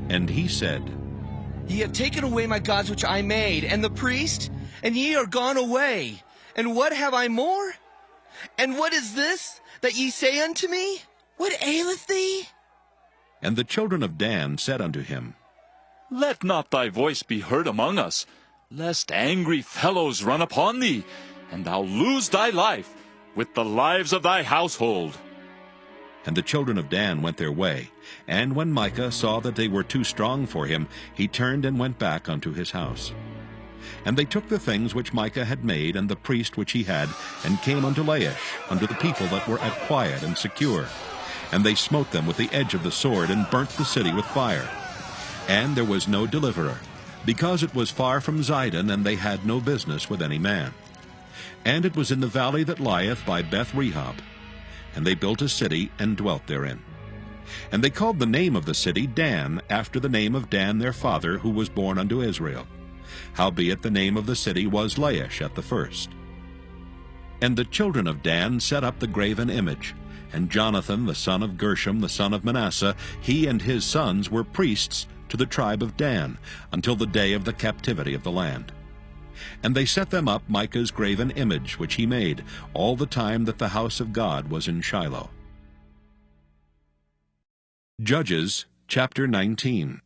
And he said, Ye have taken away my gods which I made, and the priest, and ye are gone away. And what have I more? And what is this that ye say unto me? What aileth thee? And the children of Dan said unto him, Let not thy voice be heard among us, lest angry fellows run upon thee, and thou lose thy life with the lives of thy household. And the children of Dan went their way. And when Micah saw that they were too strong for him, he turned and went back unto his house. And they took the things which Micah had made, and the priest which he had, and came unto Laish, unto the people that were at quiet and secure. And they smote them with the edge of the sword, and burnt the city with fire. And there was no deliverer, because it was far from Zidon, and they had no business with any man. And it was in the valley that lieth by Beth-rehob. And they built a city, and dwelt therein. And they called the name of the city Dan, after the name of Dan their father, who was born unto Israel. Howbeit the name of the city was Laish at the first. And the children of Dan set up the graven image. And Jonathan, the son of Gershom, the son of Manasseh, he and his sons were priests to the tribe of Dan, until the day of the captivity of the land. And they set them up Micah's graven image, which he made, all the time that the house of God was in Shiloh. Judges chapter 19.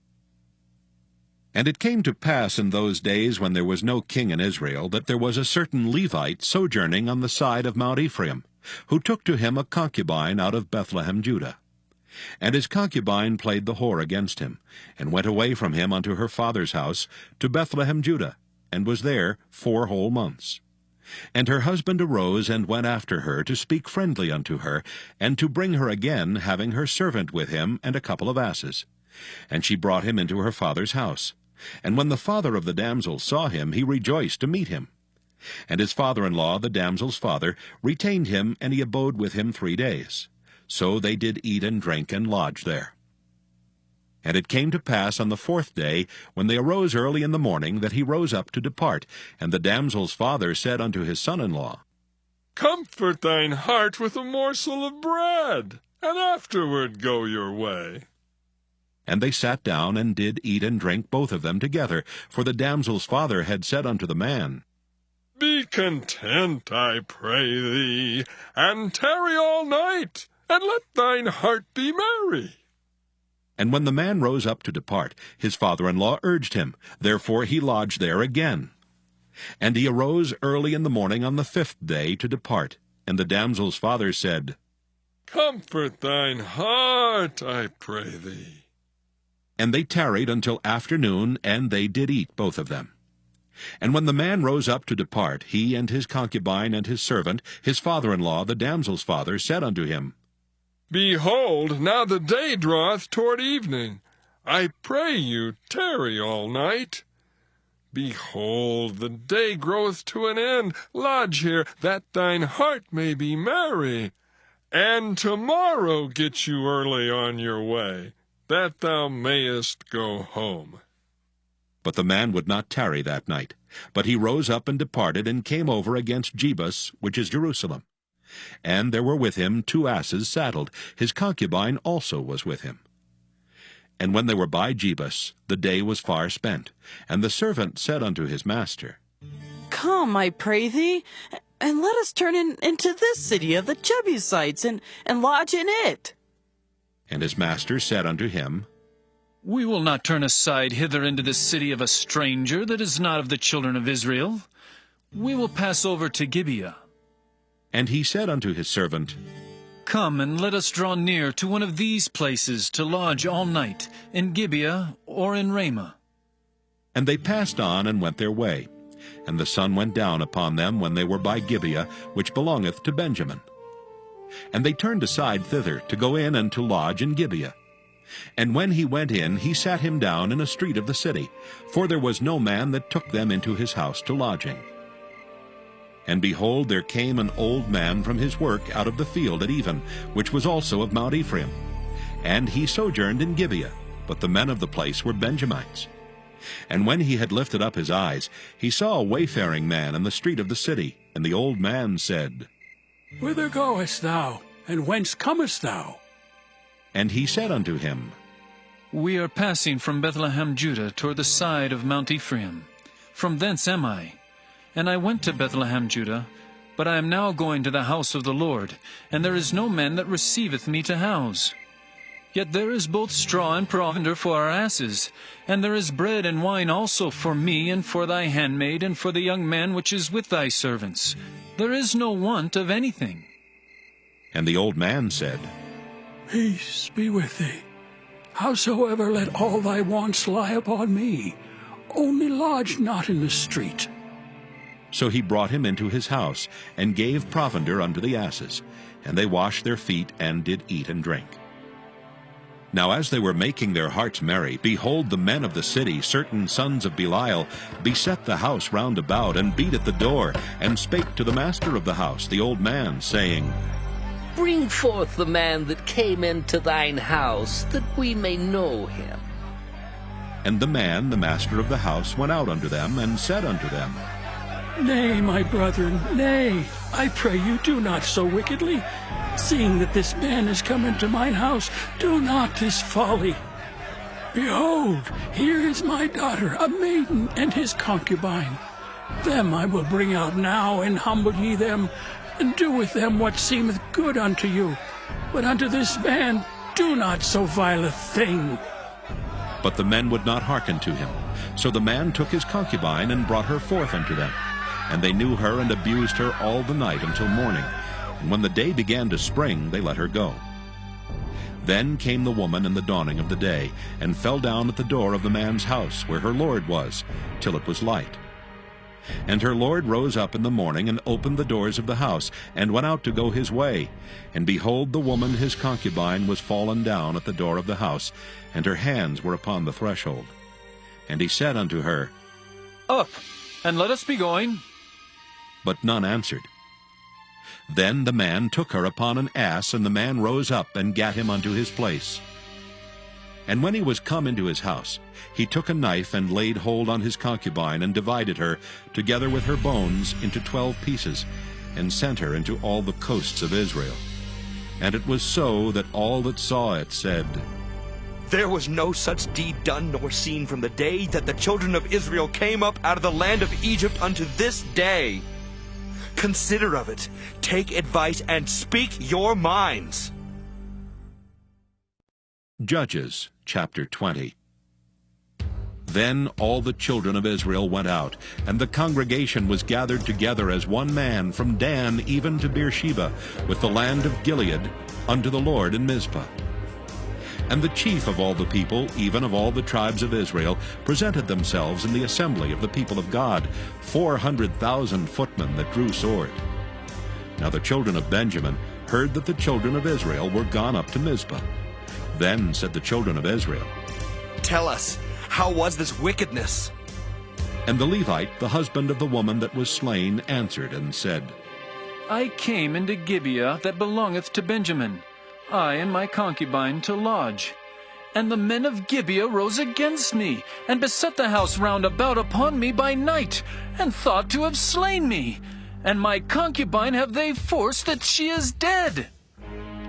And it came to pass in those days, when there was no king in Israel, that there was a certain Levite sojourning on the side of Mount Ephraim, who took to him a concubine out of Bethlehem, Judah. And his concubine played the whore against him, and went away from him unto her father's house to Bethlehem, Judah, and was there 4 whole months. And her husband arose and went after her to speak friendly unto her, and to bring her again, having her servant with him and a couple of asses. And she brought him into her father's house. And when the father of the damsel saw him, he rejoiced to meet him. And his father-in-law, the damsel's father, retained him, and he abode with him 3 days. So they did eat and drink and lodge there. And it came to pass on the 4th day, when they arose early in the morning, that he rose up to depart. And the damsel's father said unto his son-in-law, Comfort thine heart with a morsel of bread, and afterward go your way. And they sat down, and did eat and drink both of them together. For the damsel's father had said unto the man, Be content, I pray thee, and tarry all night, and let thine heart be merry. And when the man rose up to depart, his father-in-law urged him. Therefore he lodged there again. And he arose early in the morning on the 5th day to depart. And the damsel's father said, Comfort thine heart, I pray thee. And they tarried until afternoon, and they did eat, both of them. And when the man rose up to depart, he and his concubine and his servant, his father-in-law, the damsel's father, said unto him, Behold, now the day draweth toward evening. I pray you, tarry all night. Behold, the day groweth to an end. Lodge here, that thine heart may be merry. And tomorrow get you early on your way, that thou mayest go home. But the man would not tarry that night, but he rose up and departed, and came over against Jebus, which is Jerusalem. And there were with him 2 asses saddled. His concubine also was with him. And when they were by Jebus, the day was far spent. And the servant said unto his master, Come, I pray thee, and let us turn into this city of the Jebusites, and lodge in it. And his master said unto him, We will not turn aside hither into the city of a stranger that is not of the children of Israel. We will pass over to Gibeah. And he said unto his servant, Come, and let us draw near to one of these places to lodge all night, in Gibeah or in Ramah. And they passed on and went their way. And the sun went down upon them when they were by Gibeah, which belongeth to Benjamin. And they turned aside thither to go in and to lodge in Gibeah. And when he went in, he sat him down in a street of the city, for there was no man that took them into his house to lodging. And behold, there came an old man from his work out of the field at even, which was also of Mount Ephraim. And he sojourned in Gibeah, but the men of the place were Benjamites. And when he had lifted up his eyes, he saw a wayfaring man in the street of the city. And the old man said, Whither goest thou, and whence comest thou? And he said unto him, We are passing from Bethlehem, Judah, toward the side of Mount Ephraim. From thence am I. And I went to Bethlehem, Judah, but I am now going to the house of the Lord, and there is no man that receiveth me to house. Yet there is both straw and provender for our asses, and there is bread and wine also for me, and for thy handmaid, and for the young man which is with thy servants. There is no want of anything. And the old man said, Peace be with thee. Howsoever, let all thy wants lie upon me. Only lodge not in the street. So he brought him into his house, and gave provender unto the asses. And they washed their feet, and did eat and drink. Now as they were making their hearts merry, behold, the men of the city, certain sons of Belial, beset the house round about, and beat at the door, and spake to the master of the house, the old man, saying, Bring forth the man that came into thine house, that we may know him. And the man, the master of the house, went out unto them, and said unto them, Nay, my brethren, nay, I pray you, do not so wickedly. Seeing that this man is come into mine house, do not this folly. Behold, here is my daughter, a maiden, and his concubine. Them I will bring out now, and humble ye them, and do with them what seemeth good unto you. But unto this man do not so vile a thing. But the men would not hearken to him. So the man took his concubine, and brought her forth unto them. And they knew her, and abused her all the night until morning. And when the day began to spring, they let her go. Then came the woman in the dawning of the day, and fell down at the door of the man's house, where her lord was, till it was light. And her lord rose up in the morning, and opened the doors of the house, and went out to go his way. And behold, the woman his concubine was fallen down at the door of the house, and her hands were upon the threshold. And he said unto her, Up, and let us be going. But none answered. Then the man took her upon an ass, and the man rose up, and gat him unto his place. And when he was come into his house, he took a knife, and laid hold on his concubine, and divided her, together with her bones, into 12 pieces, and sent her into all the coasts of Israel. And it was so that all that saw it said, There was no such deed done nor seen from the day that the children of Israel came up out of the land of Egypt unto this day. Consider of it, take advice, and speak your minds. Judges chapter 20. Then all the children of Israel went out, and the congregation was gathered together as one man from Dan even to Beersheba, with the land of Gilead, unto the Lord in Mizpah. And the chief of all the people, even of all the tribes of Israel, presented themselves in the assembly of the people of God, 400,000 footmen that drew sword. Now the children of Benjamin heard that the children of Israel were gone up to Mizpah. Then said the children of Israel, Tell us, how was this wickedness? And the Levite, the husband of the woman that was slain, answered and said, I came into Gibeah that belongeth to Benjamin, I and my concubine to lodge. And the men of Gibeah rose against me, and beset the house round about upon me by night, and thought to have slain me. And my concubine have they forced that she is dead.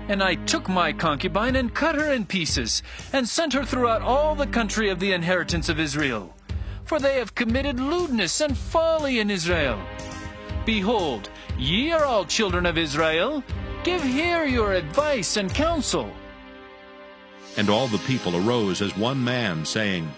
And I took my concubine and cut her in pieces, and sent her throughout all the country of the inheritance of Israel. For they have committed lewdness and folly in Israel. Behold, ye are all children of Israel. Give here your advice and counsel. And all the people arose as one man, saying,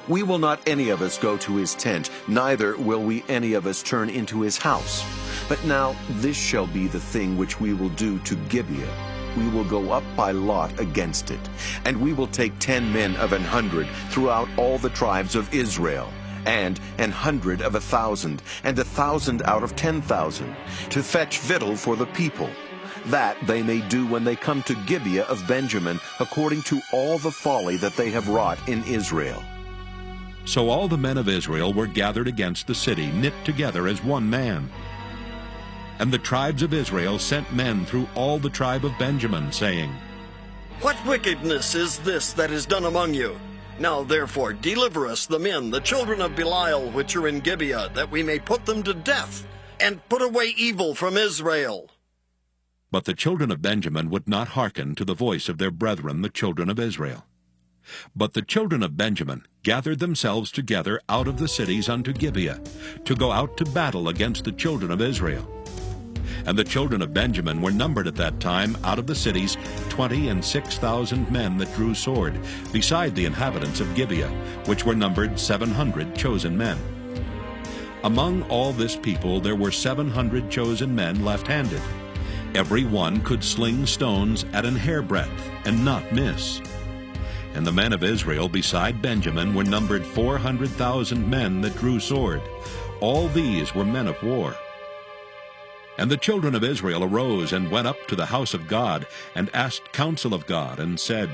We will not any of us go to his tent, neither will we any of us turn into his house. But now this shall be the thing which we will do to Gibeah. We will go up by lot against it, and we will take 10 men of 100 throughout all the tribes of Israel, and 100 of 1,000, and 1,000 out of 10,000, to fetch victual for the people, that they may do when they come to Gibeah of Benjamin, according to all the folly that they have wrought in Israel. So all the men of Israel were gathered against the city, knit together as one man. And the tribes of Israel sent men through all the tribe of Benjamin, saying, What wickedness is this that is done among you? Now therefore deliver us the men, the children of Belial, which are in Gibeah, that we may put them to death, and put away evil from Israel. But the children of Benjamin would not hearken to the voice of their brethren, the children of Israel. But the children of Benjamin gathered themselves together out of the cities unto Gibeah, to go out to battle against the children of Israel. And the children of Benjamin were numbered at that time out of the cities 26,000 men that drew sword, beside the inhabitants of Gibeah, which were numbered 700 chosen men. Among all this people there were 700 chosen men left-handed. Every one could sling stones at an hairbreadth, and not miss. And the men of Israel beside Benjamin were numbered 400,000 men that drew sword. All these were men of war. And the children of Israel arose and went up to the house of God, and asked counsel of God, and said,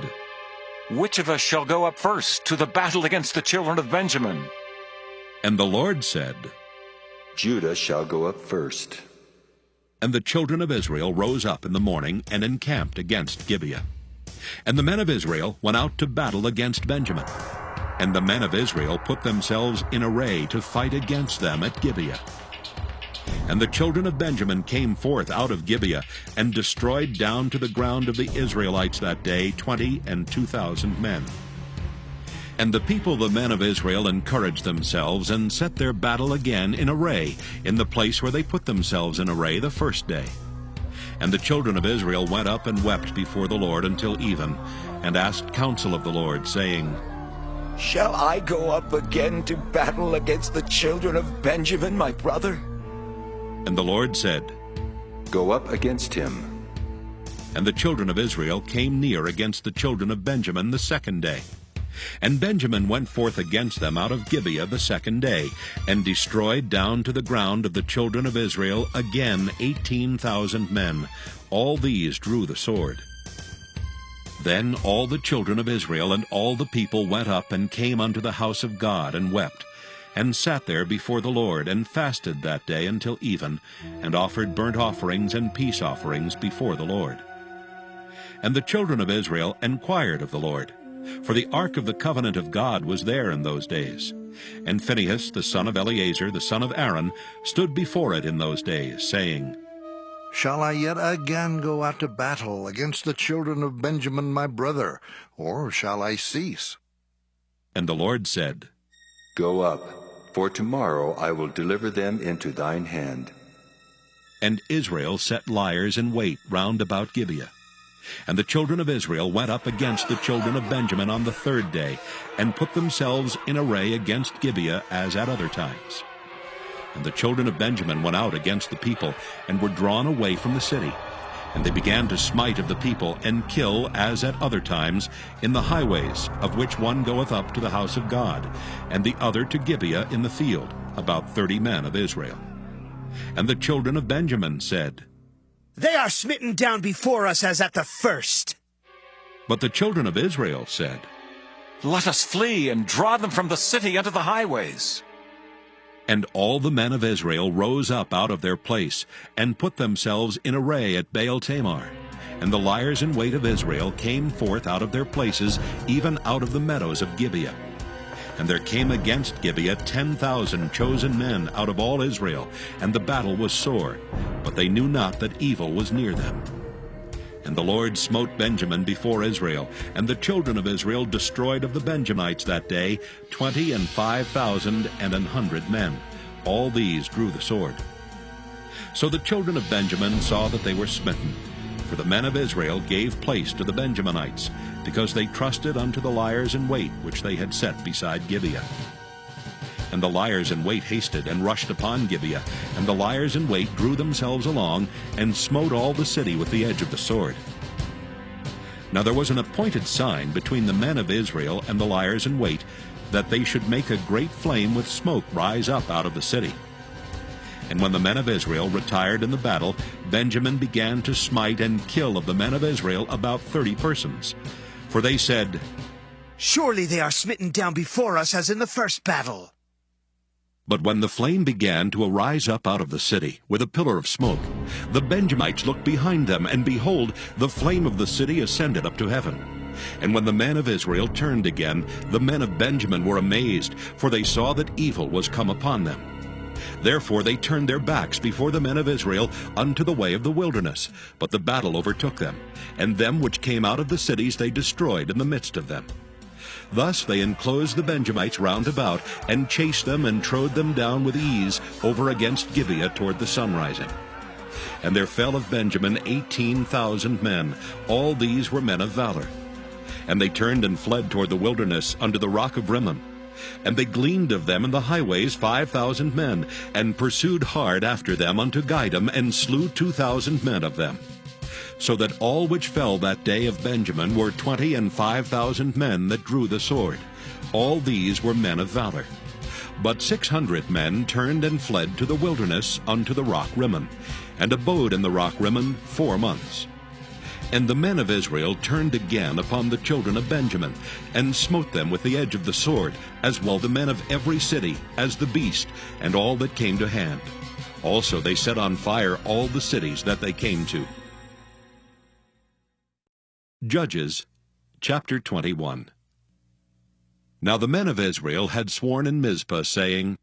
Which of us shall go up first to the battle against the children of Benjamin? And the Lord said, Judah shall go up first. And the children of Israel rose up in the morning, and encamped against Gibeah. And the men of Israel went out to battle against Benjamin. And the men of Israel put themselves in array to fight against them at Gibeah. And the children of Benjamin came forth out of Gibeah, and destroyed down to the ground of the Israelites that day 22,000 men. And the people, the men of Israel, encouraged themselves, and set their battle again in array, in the place where they put themselves in array the first day. And the children of Israel went up and wept before the Lord until even, and asked counsel of the Lord, saying, Shall I go up again to battle against the children of Benjamin, my brother? And the Lord said, Go up against him. And the children of Israel came near against the children of Benjamin the second day. And Benjamin went forth against them out of Gibeah the second day, and destroyed down to the ground of the children of Israel again 18,000 men. All these drew the sword. Then all the children of Israel and all the people went up and came unto the house of God, and wept, and sat there before the Lord, and fasted that day until even, and offered burnt offerings and peace offerings before the Lord. And the children of Israel inquired of the Lord, for the ark of the covenant of God was there in those days. And Phinehas, the son of Eleazar, the son of Aaron, stood before it in those days, saying, Shall I yet again go out to battle against the children of Benjamin my brother, or shall I cease? And the Lord said, Go up, for tomorrow I will deliver them into thine hand. And Israel set liers in wait round about Gibeah. And the children of Israel went up against the children of Benjamin on the third day, and put themselves in array against Gibeah as at other times. And the children of Benjamin went out against the people, and were drawn away from the city. And they began to smite of the people, and kill, as at other times, in the highways, of which one goeth up to the house of God, and the other to Gibeah in the field, about 30 men of Israel. And the children of Benjamin said, They are smitten down before us as at the first. But the children of Israel said, Let us flee, and draw them from the city unto the highways. And all the men of Israel rose up out of their place, and put themselves in array at Baal-Tamar. And the liers in wait of Israel came forth out of their places, even out of the meadows of Gibeah. And there came against Gibeah 10,000 chosen men out of all Israel, and the battle was sore, but they knew not that evil was near them. And the Lord smote Benjamin before Israel, and the children of Israel destroyed of the Benjamites that day 25,100 men. All these drew the sword. So the children of Benjamin saw that they were smitten, for the men of Israel gave place to the Benjaminites, because they trusted unto the liers in wait which they had set beside Gibeah. And the liers in wait hasted and rushed upon Gibeah, and the liers in wait drew themselves along, and smote all the city with the edge of the sword. Now there was an appointed sign between the men of Israel and the liers in wait, that they should make a great flame with smoke rise up out of the city. And when the men of Israel retired in the battle, Benjamin began to smite and kill of the men of Israel about 30 persons. For they said, Surely they are smitten down before us as in the first battle. But when the flame began to arise up out of the city with a pillar of smoke, the Benjamites looked behind them, and behold, the flame of the city ascended up to heaven. And when the men of Israel turned again, the men of Benjamin were amazed, for they saw that evil was come upon them. Therefore they turned their backs before the men of Israel unto the way of the wilderness. But the battle overtook them, and them which came out of the cities they destroyed in the midst of them. Thus they enclosed the Benjamites round about, and chased them and trode them down with ease over against Gibeah toward the sunrising. And there fell of Benjamin 18,000 men. All these were men of valor. And they turned and fled toward the wilderness unto the rock of Rimmon. And they gleaned of them in the highways 5,000 men, and pursued hard after them unto Gidom, and slew 2,000 men of them. So that all which fell that day of Benjamin were 25,000 men that drew the sword. All these were men of valor. But 600 men turned and fled to the wilderness unto the rock Rimmon, and abode in the rock Rimmon 4 months. And the men of Israel turned again upon the children of Benjamin, and smote them with the edge of the sword, as well the men of every city, as the beast, and all that came to hand. Also they set on fire all the cities that they came to. Judges, chapter 21. Now the men of Israel had sworn in Mizpah, saying,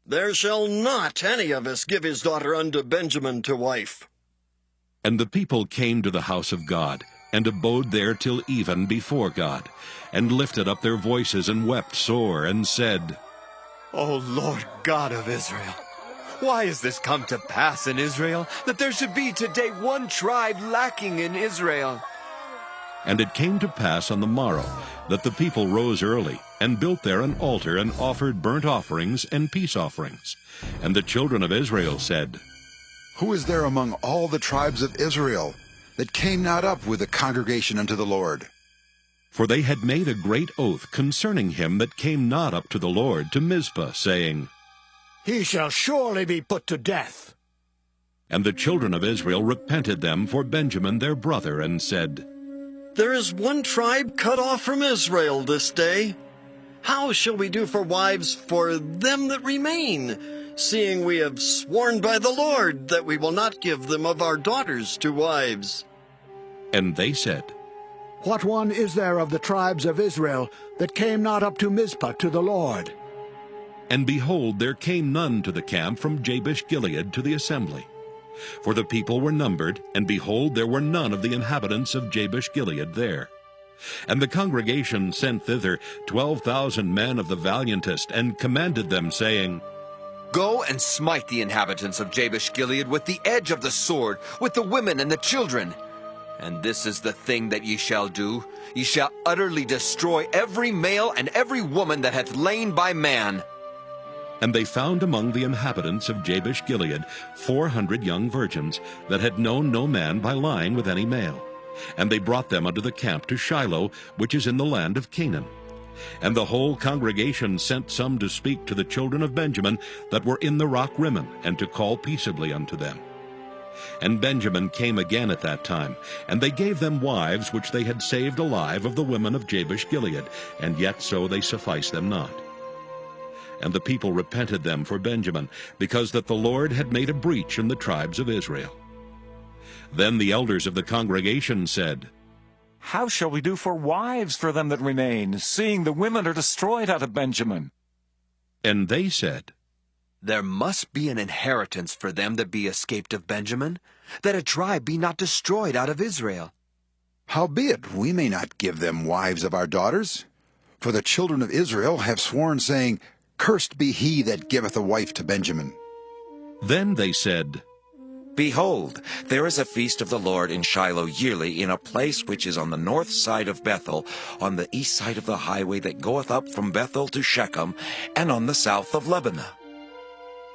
There shall not any of us give his daughter unto Benjamin to wife. And the people came to the house of God, and abode there till even before God, and lifted up their voices, and wept sore, and said, O Lord God of Israel, why is this come to pass in Israel, that there should be today one tribe lacking in Israel? And it came to pass on the morrow that the people rose early, and built there an altar, and offered burnt offerings and peace offerings. And the children of Israel said, Who is there among all the tribes of Israel that came not up with the congregation unto the Lord? For they had made a great oath concerning him that came not up to the Lord to Mizpah, saying, He shall surely be put to death. And the children of Israel repented them for Benjamin their brother, and said, There is one tribe cut off from Israel this day. How shall we do for wives for them that remain, seeing we have sworn by the Lord that we will not give them of our daughters to wives? And they said, What one is there of the tribes of Israel that came not up to Mizpah to the Lord? And behold, there came none to the camp from Jabesh Gilead to the assembly. For the people were numbered, and behold, there were none of the inhabitants of Jabesh-Gilead there. And the congregation sent thither 12,000 men of the valiantest, and commanded them, saying, Go and smite the inhabitants of Jabesh-Gilead with the edge of the sword, with the women and the children. And this is the thing that ye shall do. Ye shall utterly destroy every male and every woman that hath lain by man. And they found among the inhabitants of Jabesh-Gilead 400 young virgins that had known no man by lying with any male. And they brought them unto the camp to Shiloh, which is in the land of Canaan. And the whole congregation sent some to speak to the children of Benjamin that were in the rock Rimmon, and to call peaceably unto them. And Benjamin came again at that time, and they gave them wives which they had saved alive of the women of Jabesh-Gilead, and yet so they sufficed them not. And the people repented them for Benjamin, because that the Lord had made a breach in the tribes of Israel. Then the elders of the congregation said, How shall we do for wives for them that remain, seeing the women are destroyed out of Benjamin? And they said, There must be an inheritance for them that be escaped of Benjamin, that a tribe be not destroyed out of Israel. Howbeit, we may not give them wives of our daughters. For the children of Israel have sworn, saying, Cursed be he that giveth a wife to Benjamin. Then they said, Behold, there is a feast of the Lord in Shiloh yearly, in a place which is on the north side of Bethel, on the east side of the highway that goeth up from Bethel to Shechem, and on the south of Lebanon.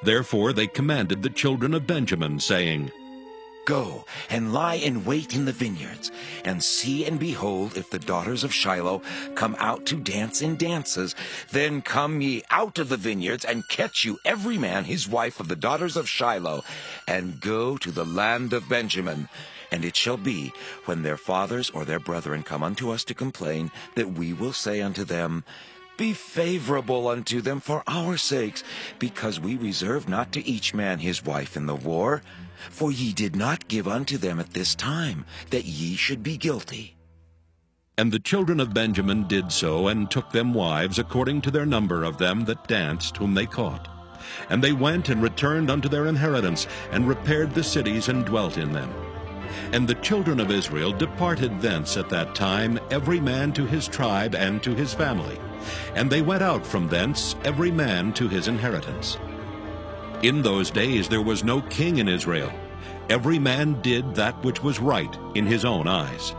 Therefore they commanded the children of Benjamin, saying, Go and lie in wait in the vineyards, and see and behold if the daughters of Shiloh come out to dance in dances. Then come ye out of the vineyards, and catch you every man his wife of the daughters of Shiloh, and go to the land of Benjamin. And it shall be, when their fathers or their brethren come unto us to complain, that we will say unto them, Be favorable unto them for our sakes, because we reserve not to each man his wife in the war. For ye did not give unto them at this time, that ye should be guilty. And the children of Benjamin did so, and took them wives according to their number of them that danced, whom they caught. And they went and returned unto their inheritance, and repaired the cities, and dwelt in them. And the children of Israel departed thence at that time, every man to his tribe and to his family. And they went out from thence, every man to his inheritance. In those days there was no king in Israel. Every man did that which was right in his own eyes.